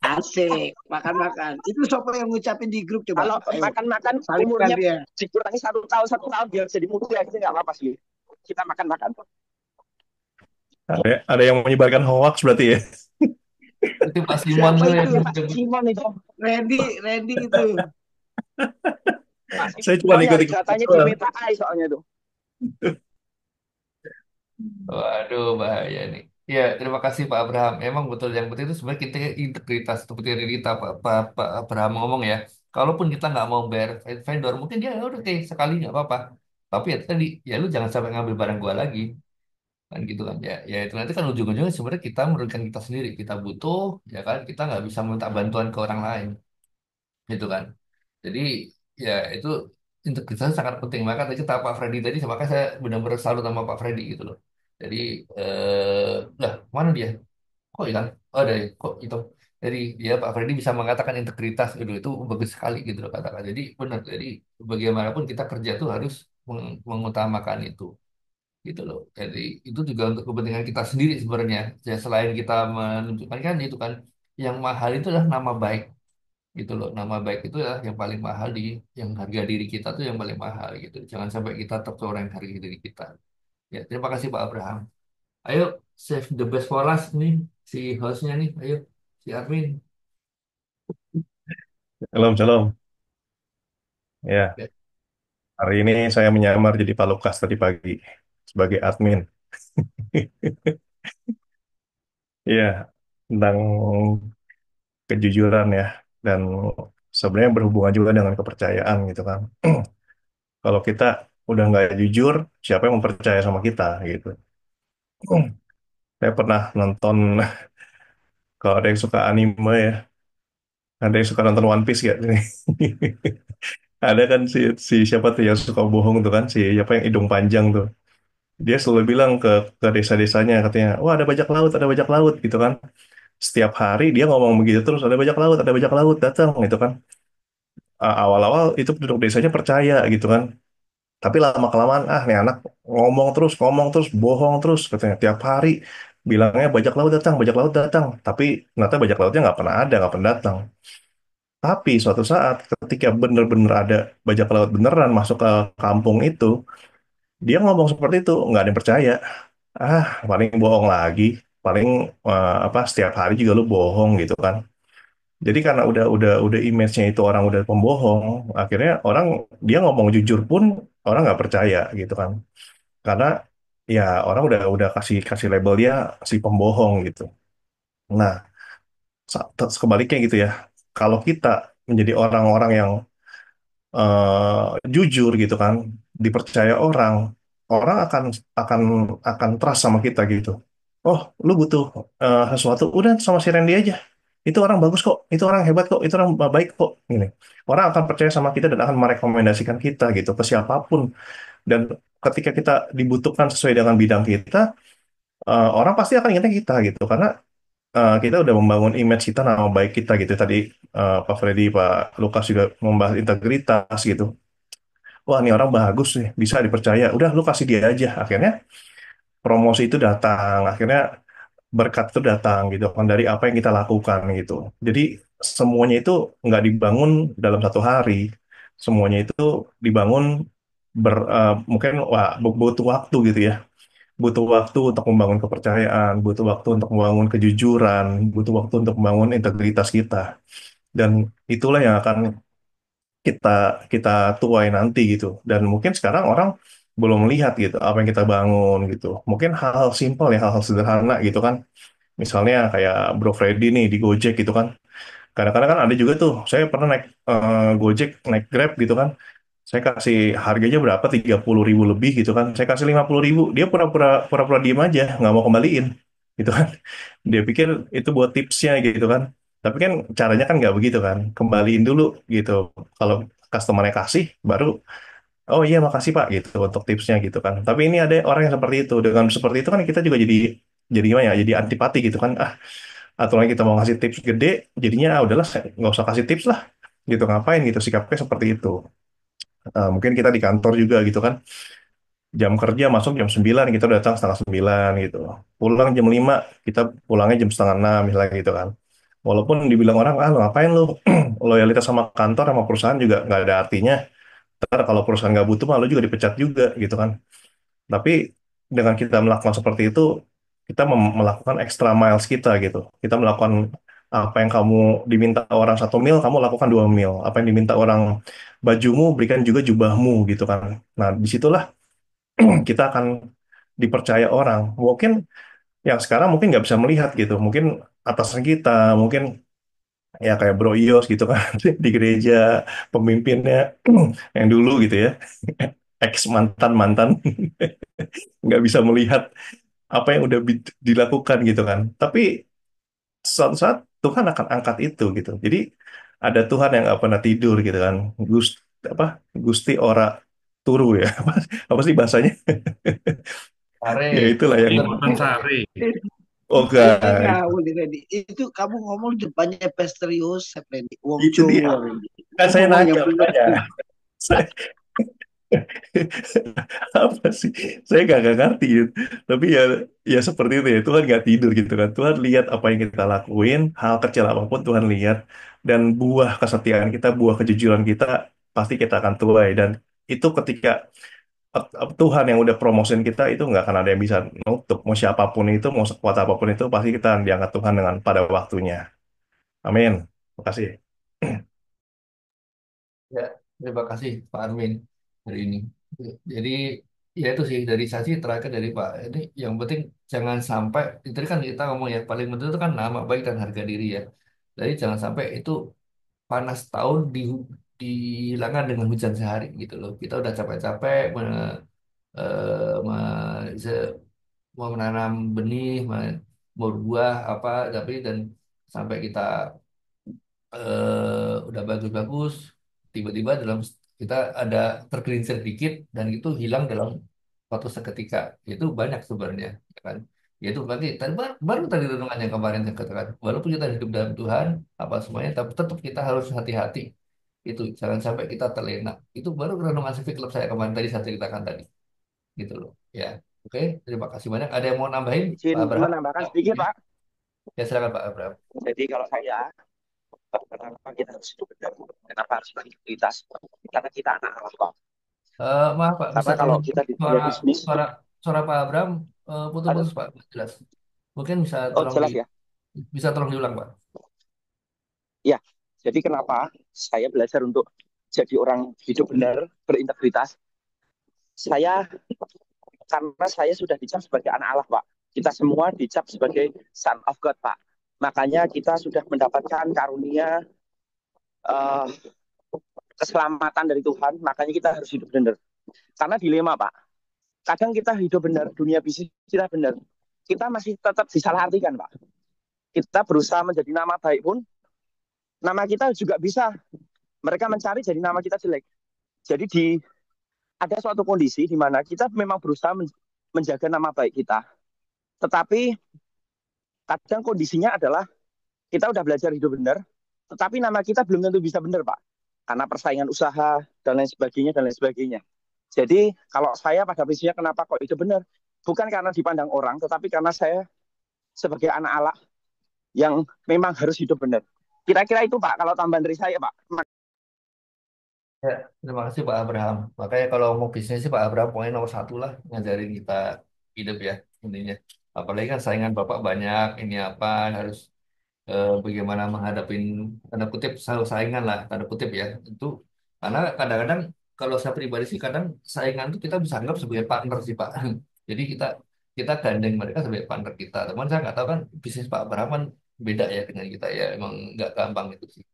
Asik, makan-makan. Itu siapa yang ngucapin di grup coba? Kalau Ayo, makan-makan salibkan umurnya dia. dikurangi 1 tahun biar jadi muda, itu nggak apa-apa sih. Kita makan-makan. Ada yang menyebarkan hoax berarti ya. Itu Pak Simon Siapa tuh itu yang ya Pak Simon itu? Randy itu. Pak Saya cuma Simon yang ikut-ikut datanya di doang. Meta AI soalnya tuh. Waduh, bahaya nih. Ya, terima kasih Pak Abraham. Emang betul yang penting itu sebenarnya kita integritas seperti yang kita Pak Abraham ngomong ya. Kalaupun kita nggak mau bayar vendor, mungkin dia "Ya udah oke sekali nggak apa-apa. Tapi ya tadi ya lu jangan sampai ngambil barang gua lagi. kan gitu kan ya. Ya itu nanti kan ujung-ujungnya sebenarnya kita merugikan kita sendiri. Kita butuh, ya kan, kita nggak bisa minta bantuan ke orang lain, gitu kan. Jadi ya itu integritas sangat penting. Maka tadi kata Pak Freddy tadi, maka saya benar-benar salut sama Pak Freddy gitu loh. Jadi lah mana dia? Kok hilang? Oh ada ya, kok itu. Jadi dia Pak Freddy bisa mengatakan integritas gitu, itu bagus sekali gitu loh katakan. Jadi benar. Jadi bagaimanapun kita kerja tuh harus mengutamakan itu gitu loh. Jadi itu juga untuk kepentingan kita sendiri sebenarnya. Ya selain kita menunjukkan kan itu kan yang mahal itu adalah nama baik gitu loh. Nama baik itu ya yang paling mahal yang harga diri kita tuh yang paling mahal gitu. Jangan sampai kita tercoreng harga diri kita. Ya, terima kasih Pak Abraham. Ayo save the best for last nih si hostnya nih. Ayo si admin. Shalom, shalom. Ya, Ya, hari ini saya menyamar jadi Pak Lukas tadi pagi sebagai admin. Ya, tentang kejujuran ya, dan sebenarnya berhubungan juga dengan kepercayaan gitu kan. Kalau kita udah nggak jujur, siapa yang mempercaya sama kita gitu. Saya pernah nonton, kalau ada yang suka anime ya, ada yang suka nonton One Piece ya. Ada kan si siapa tuh yang suka bohong tuh kan, si siapa yang hidung panjang tuh. Dia selalu bilang ke desa-desanya katanya, wah ada bajak laut gitu kan. Setiap hari dia ngomong begitu terus, ada bajak laut datang gitu kan. Awal-awal itu penduduk desanya percaya gitu kan. Tapi lama-kelamaan, ah nih anak ngomong terus, bohong terus katanya. Tiap hari bilangnya bajak laut datang. Tapi ternyata bajak lautnya nggak pernah ada, nggak pernah datang. Tapi suatu saat ketika bener-bener ada bajak laut beneran masuk ke kampung itu, dia ngomong seperti itu, nggak ada yang percaya. Ah, paling bohong lagi. Paling apa setiap hari juga lu bohong gitu kan. Jadi karena udah image-nya itu orang udah pembohong, akhirnya orang dia ngomong jujur pun orang nggak percaya gitu kan. Karena ya orang udah kasih kasih label dia si pembohong gitu. Nah, sebaliknya gitu ya. Kalau kita menjadi orang-orang yang jujur gitu kan, dipercaya orang, orang akan akan trust sama kita gitu. Oh, lu butuh sesuatu, udah sama si Randy aja. Itu orang bagus kok, itu orang hebat kok, itu orang baik kok. Gini, orang akan percaya sama kita dan akan merekomendasikan kita gitu ke siapapun. Dan ketika kita dibutuhkan sesuai dengan bidang kita, orang pasti akan ingatnya kita gitu, karena kita udah membangun image kita, nama baik kita gitu. Tadi Pak Freddy, Pak Lukas juga membahas integritas gitu. Wah, ini orang bagus nih, bisa dipercaya. Udah, lu kasih dia aja. Akhirnya promosi itu datang, akhirnya berkat itu datang gitu kan dari apa yang kita lakukan gitu. Jadi semuanya itu nggak dibangun dalam satu hari. Semuanya itu dibangun mungkin wah, butuh waktu gitu ya. Butuh waktu untuk membangun kepercayaan, butuh waktu untuk membangun kejujuran, butuh waktu untuk membangun integritas kita. Dan itulah yang akan kita kita tuai nanti gitu. Dan mungkin sekarang orang belum melihat gitu apa yang kita bangun gitu. Mungkin hal-hal simpel ya, hal-hal sederhana gitu kan. Misalnya kayak Bro Freddy nih di Gojek gitu kan. Kadang-kadang kan ada juga tuh, saya pernah naik Gojek, naik Grab gitu kan. Saya kasih harganya berapa, 30.000 lebih gitu kan. Saya kasih 50.000, dia pura-pura diem aja, nggak mau kembaliin gitu kan. Dia pikir itu buat tipsnya gitu kan. Tapi kan caranya kan nggak begitu kan. Kembaliin dulu gitu. Kalau customernya kasih, baru oh iya makasih Pak gitu untuk tipsnya gitu kan. Tapi ini ada orang yang seperti itu. Dengan seperti itu kan kita juga jadi gimana ya? Jadi antipati gitu kan. Ah, aturan kita mau ngasih tips gede, jadinya udahlah nggak usah kasih tips lah. Gitu ngapain gitu sikapnya seperti itu. Mungkin kita di kantor juga gitu kan. Jam kerja masuk jam 9, kita datang setengah 9 gitu. Pulang jam 5, kita pulangnya jam setengah 6 misalnya gitu kan. Walaupun dibilang orang, ah lu ngapain lu? Loyalitas sama kantor sama perusahaan juga nggak ada artinya. Ntar kalau perusahaan nggak butuh malu juga dipecat juga gitu kan. Tapi dengan kita melakukan seperti itu, kita melakukan extra miles kita gitu. Kita melakukan apa yang kamu diminta orang 1 mil, kamu lakukan 2 mil. Apa yang diminta orang bajumu, berikan juga jubahmu gitu kan. Nah, disitulah kita akan dipercaya orang. Mungkin yang sekarang mungkin nggak bisa melihat gitu. Mungkin atasan kita, mungkin ya kayak Bro Ios gitu kan di gereja, pemimpinnya yang dulu gitu ya, ex mantan mantan nggak bisa melihat apa yang udah dilakukan gitu kan. Tapi suatu saat Tuhan akan angkat itu gitu. Jadi ada Tuhan yang nggak pernah tidur gitu kan. Apa Gusti ora turu ya. Apa sih bahasanya? Are, Ya itulah yang Ing Sari. oh Saya guys. ngawur nih Randy. Itu kamu ngomong depannya Pastor Yosef Randy. Wong Itu dia. Jawa Randy. Kan saya Ngomong nanya yang benar. makanya. Saya, apa sih? Saya nggak ngerti gitu. Tapi ya ya seperti itu ya. Tuhan nggak tidur gitu kan. Tuhan lihat apa yang kita lakuin, hal kecil apapun Tuhan lihat, dan buah kesetiaan kita, buah kejujuran kita pasti kita akan tuai. Dan itu ketika Tuhan yang udah promosin kita itu nggak akan ada yang bisa nutup. Mau siapapun itu, mau sekuat apapun itu, pasti kita akan diangkat Tuhan dengan pada waktunya. Amin. Terima kasih. ya, terima kasih Pak Armin hari ini. Jadi ya itu sih dari saya sih terakhir dari Pak. Ini yang penting jangan sampai itu kan kita ngomong ya paling penting itu kan nama baik dan harga diri ya. Jadi jangan sampai itu panas tahun dihilangkan dengan hujan sehari gitu loh. Kita udah capek-capek mau menanam benih, mau buah apa, tapi dan sampai kita udah bagus-bagus, tiba-tiba dalam kita ada tergelincir dikit dan itu hilang dalam waktu seketika. Itu banyak sebenarnya, ya kan? Yaitu berarti baru tadi renungan yang kemarin saya katakan, walaupun kita hidup dalam Tuhan, apa semuanya, tapi tetap kita harus hati-hati. Itu jangan sampai kita terlena. Itu baru renungan civic club saya kemarin tadi saya ceritakan tadi, gitu loh. Ya, oke, terima kasih banyak. Ada yang mau nambahin, Izin Pak Abraham? menambahkan sedikit, Pak. Ya silakan Pak Abraham. Jadi kalau saya, kenapa kita harus hidup benar? Kenapa harus berintegritas? Karena kita anak Allah, Pak. Maaf Pak, bisa Karena kalau tolong kita di dunia suara bisnis, suara suara Pak Abraham ada, putus-putus Pak, nggak jelas. Mungkin oh jelas ya. bisa tolong diulang Pak. Ya, jadi kenapa saya belajar untuk jadi orang hidup benar, berintegritas? Saya karena saya sudah dicap sebagai anak Allah, Pak. Kita semua dicap sebagai son of God, Pak. Makanya kita sudah mendapatkan karunia eh, keselamatan dari Tuhan. Makanya kita harus hidup benar. Karena dilema, Pak. Kadang kita hidup benar, dunia bisnis kita benar. Kita masih tetap disalahartikan, Pak. Kita berusaha menjadi nama baik pun, nama kita juga bisa mereka mencari jadi nama kita jelek. Jadi ada suatu kondisi di mana kita memang berusaha menjaga nama baik kita. Tetapi kadang kondisinya adalah kita udah belajar hidup benar, tetapi nama kita belum tentu bisa benar, Pak. Karena persaingan usaha dan lain sebagainya dan lain sebagainya. Jadi kalau saya pada prinsipnya kenapa kok hidup benar? Bukan karena dipandang orang, tetapi karena saya sebagai anak Allah yang memang harus hidup benar. Kira-kira itu Pak, kalau tambahan dari saya Pak. Ya, terima kasih Pak Abraham. Makanya kalau mau bisnis sih Pak Abraham pokoknya nomor satu lah ngajarin kita hidup ya intinya. Apalagi kan saingan Bapak banyak, ini apa harus bagaimana menghadapin tanda kutip saingan lah tanda kutip ya itu karena kadang-kadang kalau saya pribadi sih kadang saingan itu kita bisa anggap sebagai partner sih Pak. Jadi kita gandeng mereka sebagai partner kita. Teman saya nggak tahu kan bisnis Pak Abraham kan beda ya dengan kita ya emang nggak gampang itu sih.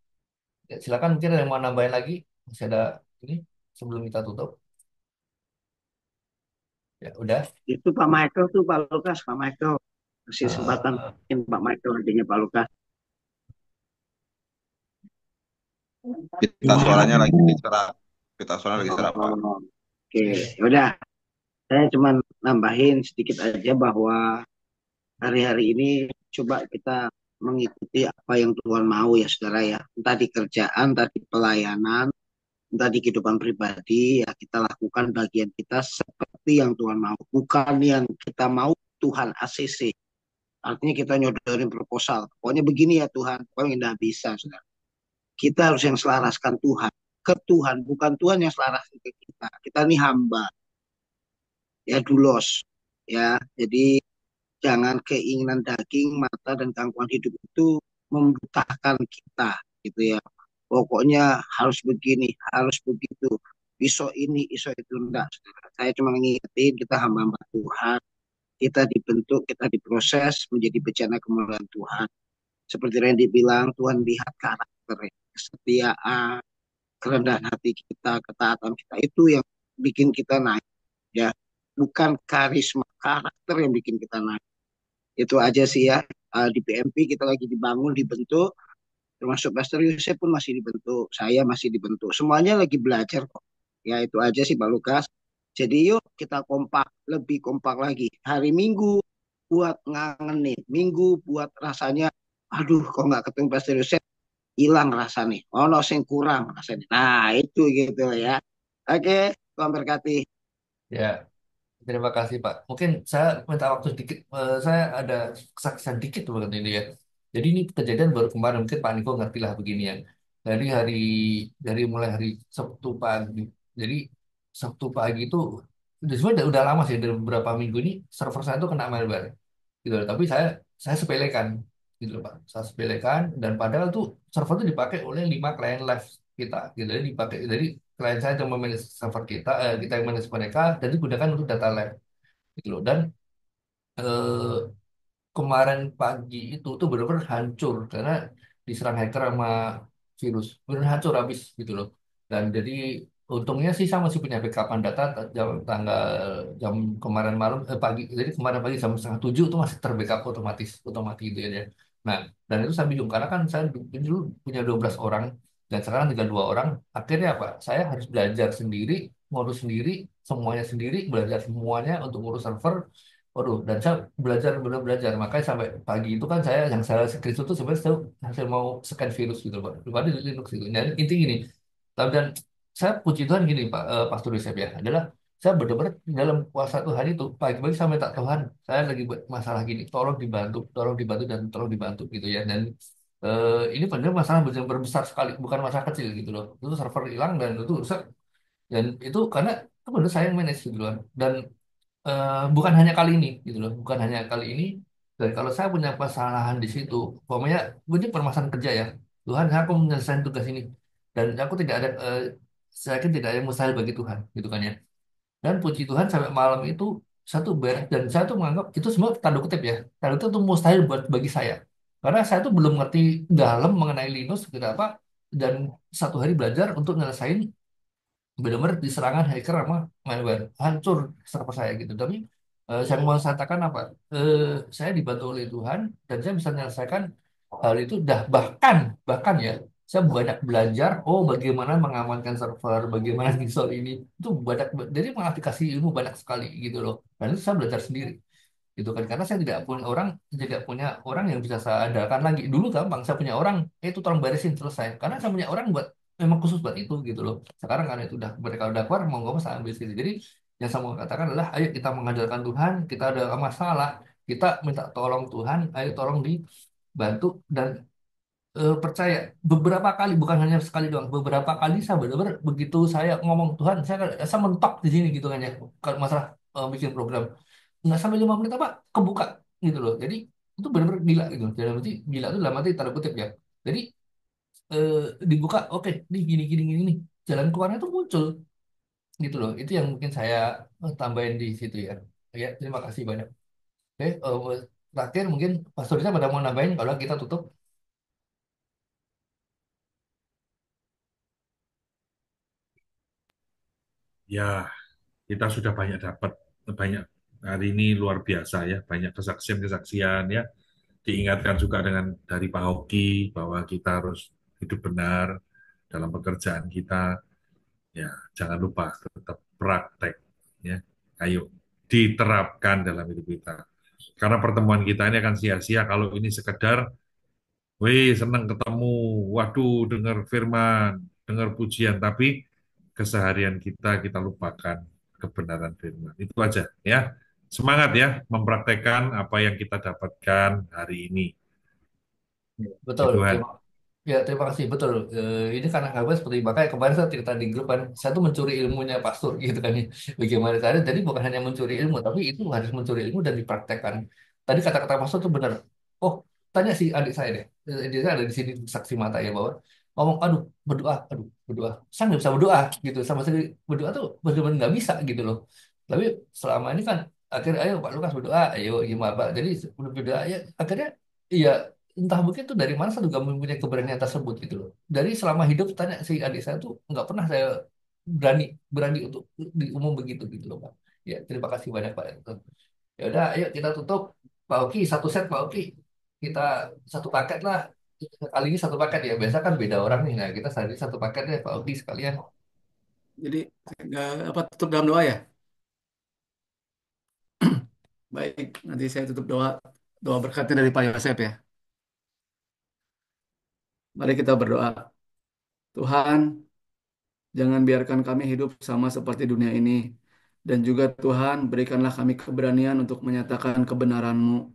Ya, silakan mungkin ada yang mau nambahin lagi masih ada ini sebelum kita tutup ya udah. Itu Pak Michael tuh Pak Lukas, Pak Michael. Kasih kesempatan Eh, mungkin Pak Michael nantinya Pak Lukas. Kita suaranya lagi diserap. Kita suaranya lagi diserap, Pak. Oh, oke, udah. Saya cuma nambahin sedikit aja bahwa hari-hari ini coba kita mengikuti apa yang Tuhan mau ya saudara ya. Entah di kerjaan, entah di pelayanan, entah di kehidupan pribadi ya kita lakukan bagian kita seperti yang Tuhan mau. Bukan yang kita mau Tuhan ACC. Artinya kita nyodorin proposal. Pokoknya begini ya Tuhan. Pokoknya nggak bisa saudara. Kita harus yang selaraskan Tuhan. Ke Tuhan. Bukan Tuhan yang selaraskan ke kita. Kita ini hamba. Ya dulos. Ya, jadi jangan keinginan daging, mata, dan gangguan hidup itu membutakan kita, gitu ya. Pokoknya harus begini, harus begitu. Iso ini, iso itu enggak. Saudara. Saya cuma ngingetin kita hamba-hamba Tuhan. Kita dibentuk, kita diproses menjadi bejana kemuliaan Tuhan. Seperti Randy bilang, Tuhan lihat karakter, kesetiaan, kerendahan hati kita, ketaatan kita. Itu yang bikin kita naik. Ya, bukan karisma karakter yang bikin kita naik. Itu aja sih ya. Di PMP kita lagi dibangun, dibentuk, termasuk Pastor Yusuf pun masih dibentuk, saya masih dibentuk, semuanya lagi belajar kok. Ya itu aja sih Pak Lukas. Jadi yuk kita kompak, lebih kompak lagi. Hari Minggu buat ngangenin, Minggu buat rasanya, aduh kok nggak ketemu Pastor Yusuf, hilang rasanya. Oh no, sing kurang rasanya. Nah itu gitu ya. Oke, Tuhan berkati. Ya, terima kasih Pak. Mungkin saya minta waktu sedikit. Saya ada kesaksian dikit tuh ini ya. Jadi ini kejadian baru kemarin. Mungkin Pak Niko ngerti lah beginian. Dari hari dari mulai hari Sabtu pagi. Jadi Sabtu pagi itu sebenarnya udah lama sih, dari beberapa minggu ini server saya tuh kena malware gitu loh. Tapi saya sepelekan gitu loh Pak. Saya sepelekan, dan padahal tuh server tuh dipakai oleh 5 klien live kita gitu. Jadi dipakai, jadi klien saya yang memanage server kita, kita yang manage mereka, dan digunakan untuk data lab gitu loh. Dan eh, kemarin pagi itu tuh benar-benar hancur karena diserang hacker sama virus, benar hancur habis gitu loh. Dan jadi untungnya sih saya masih punya backupan data jam kemarin malam, pagi, jadi kemarin pagi jam 6:30 itu masih terbackup otomatis otomatis gitu ya. Nah, dan itu saya bingung karena kan saya dulu punya 12 orang dan sekarang tinggal 2 orang. Akhirnya apa? Saya harus belajar sendiri, ngurus sendiri, semuanya sendiri, belajar semuanya untuk ngurus server. Waduh, dan saya belajar, benar belajar. Makanya sampai pagi itu kan yang saya screenshot itu sebenarnya saya hasil mau scan virus gitu, Pak. Pribadi di Linux gitu. Dan inti gini, dan saya puji Tuhan gini, Pak, Pastor Yosef ya, adalah saya benar-benar dalam puasa Tuhan itu pagi-pagi saya minta Tuhan, saya lagi buat masalah gini, tolong dibantu dan tolong dibantu gitu ya. Dan ini benar masalah yang berbesar sekali, bukan masalah kecil gitu loh. Itu server hilang dan itu rusak, dan itu karena itu benar saya yang manage gitu loh. Dan bukan hanya kali ini gitu loh, bukan hanya kali ini. Dan kalau saya punya kesalahan di situ, pokoknya ini permasalahan kerja ya, Tuhan aku menyelesaikan tugas ini, dan aku tidak ada, saya yakin tidak ada yang mustahil bagi Tuhan gitu kan ya. Dan puji Tuhan sampai malam itu satu beres, dan saya tuh menganggap itu semua tanda kutip ya, tanda kutip itu mustahil buat bagi saya karena saya tuh belum ngerti dalam mengenai Linux gitu apa. Dan 1 hari belajar untuk nyelesain, benar-benar diserangan hacker sama malware, hancur server saya gitu. Tapi saya mau katakan apa, eh, saya dibantu oleh Tuhan dan saya bisa menyelesaikan hal itu. Dah bahkan bahkan ya, saya banyak belajar oh bagaimana mengamankan server, bagaimana install ini, itu banyak, jadi mengaplikasi ilmu banyak sekali gitu loh. Dan itu saya belajar sendiri gitu kan, karena saya tidak punya orang yang bisa saya andalkan lagi. Dulu gampang, saya punya orang, itu tolong beresin selesai, karena saya punya orang buat, memang khusus buat itu gitu loh. Sekarang karena itu udah, mereka udah keluar, mau nggak mau saya ambil sendiri. Jadi yang saya mau katakan adalah ayo kita mengandalkan Tuhan. Kita ada masalah, kita minta tolong Tuhan, ayo tolong dibantu. Dan percaya, beberapa kali, bukan hanya sekali doang, beberapa kali saya benar-benar begitu saya ngomong Tuhan, saya mentok di sini gitu kan ya, kalau masalah bikin program nggak sampai 5 menit apa kebuka gitu loh. Jadi itu benar-benar gila gitu. Jadi berarti gila itu dalam arti tanda kutip ya. Jadi eh, dibuka, oke, nih gini gini gini nih, jalan keluarnya tuh muncul gitu loh. Itu yang mungkin saya tambahin di situ ya. Ya, terima kasih banyak. Oke, terakhir mungkin Pastor Risa pada mau nambahin kalau kita tutup. Ya, kita sudah banyak dapat, banyak hari ini luar biasa ya, banyak kesaksian-kesaksian ya. Diingatkan juga dengan dari Pak Hoki bahwa kita harus hidup benar dalam pekerjaan kita. Ya, jangan lupa tetap praktek ya. Ayo diterapkan dalam hidup kita. Karena pertemuan kita ini akan sia-sia kalau ini sekedar, wih senang ketemu, waduh dengar firman, dengar pujian, tapi keseharian kita lupakan kebenaran firman. Itu aja ya. Semangat ya mempraktekkan apa yang kita dapatkan hari ini. Puji Betul, Tuhan. terima kasih, betul. Ini karena kabar seperti makanya kemarin saya cerita di grup kan, saya tuh mencuri ilmunya pastor gitu kan ya. Bagaimana cara? Jadi bukan hanya mencuri ilmu, tapi itu harus mencuri ilmu dan dipraktekkan. Tadi kata-kata pastor tuh benar. Oh, tanya si adik saya deh. Dia ada di sini saksi mata ya, bahwa ngomong, aduh berdoa. Saya nggak bisa berdoa gitu, sama sekali berdoa tuh benar-benar nggak bisa gitu loh. Tapi selama ini kan akhirnya ayo Pak Lukas berdoa, ayo gimana Pak. Jadi sebelum berdoa ya akhirnya iya, entah mungkin tuh dari mana saya juga mempunyai keberanian tersebut gitu loh. Dari selama hidup, tanya si adik saya tuh nggak pernah saya berani berani untuk di umum begitu gitu loh Pak. Ya terima kasih banyak Pak. Ya udah, ayo kita tutup. Pak Oki, satu set Pak Oki. Kita satu paket lah. Kali ini satu paket ya. Biasa kan beda orang nih. Nah, kita saat ini satu paket deh Pak Oki sekalian. Jadi apa tutup dalam doa ya? Baik, nanti saya tutup doa doa berkatnya dari Pak Yosef ya. Mari kita berdoa. Tuhan, jangan biarkan kami hidup sama seperti dunia ini. Dan juga Tuhan, berikanlah kami keberanian untuk menyatakan kebenaran-Mu.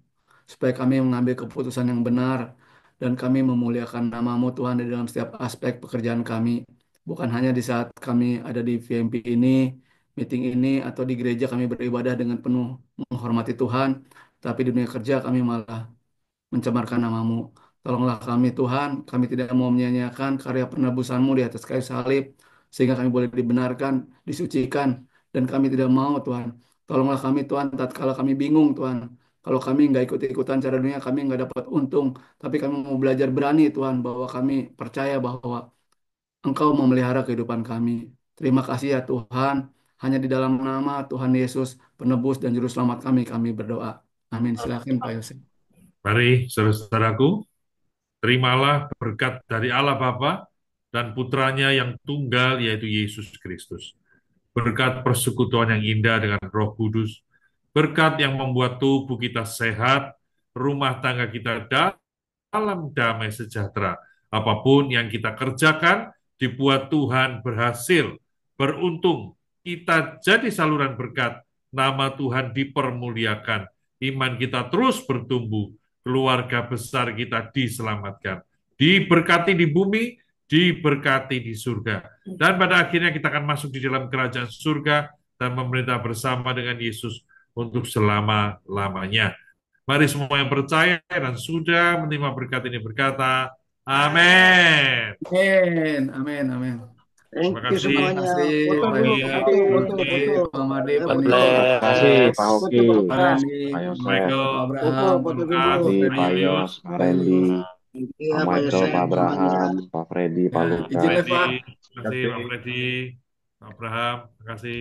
Supaya kami mengambil keputusan yang benar. Dan kami memuliakan nama-Mu Tuhan di dalam setiap aspek pekerjaan kami. Bukan hanya di saat kami ada di VMP ini, meeting ini, atau di gereja kami beribadah dengan penuh menghormati Tuhan. Tapi di dunia kerja kami malah mencemarkan namamu. Tolonglah kami Tuhan, kami tidak mau menyia-nyiakan karya penebusanmu di atas kayu salib, sehingga kami boleh dibenarkan, disucikan, dan kami tidak mau Tuhan. Tolonglah kami Tuhan, tatkala kami bingung Tuhan. Kalau kami nggak ikut-ikutan cara dunia, kami nggak dapat untung. Tapi kami mau belajar berani Tuhan, bahwa kami percaya bahwa Engkau memelihara kehidupan kami. Terima kasih ya Tuhan. Hanya di dalam nama Tuhan Yesus, penebus dan juru selamat kami berdoa. Amin. Silakan Pak Yosef. Mari, saudara-saudaraku, terimalah berkat dari Allah Bapa dan putranya yang tunggal, yaitu Yesus Kristus. Berkat persekutuan yang indah dengan Roh Kudus, berkat yang membuat tubuh kita sehat, rumah tangga kita dalam damai sejahtera. Apapun yang kita kerjakan, dibuat Tuhan berhasil, beruntung. Kita jadi saluran berkat, nama Tuhan dipermuliakan, iman kita terus bertumbuh, keluarga besar kita diselamatkan, diberkati di bumi, diberkati di surga. Dan pada akhirnya kita akan masuk di dalam kerajaan surga dan memerintah bersama dengan Yesus untuk selama-lamanya. Mari semua yang percaya dan sudah menerima berkat ini berkata, amin. Amin, amin, amin. Thank Terima you kasih. Terima semuanya. kasih Foto Pak dulu, Yoga, foto, Pak foto, Yogi, foto. Pak Made, Ayo Pak foto, Niko, Terima kasih Bless. Pak foto Hoki, Pak Pak Pras. Randy, Pak Pak Yosef, Michael, Foto, Abraham, Pak foto Lukas, dulu. Pak Ardi, Freddy, Pak Julius, Yos, Pak Pak Randy, Julius. Iya Pak Pak Michael, Yosef Pak semuanya. Abraham, Pak Freddy, Ya, Pak izin Lukas. Eva. Terima kasih Pak Freddy, Pak Abraham, terima kasih.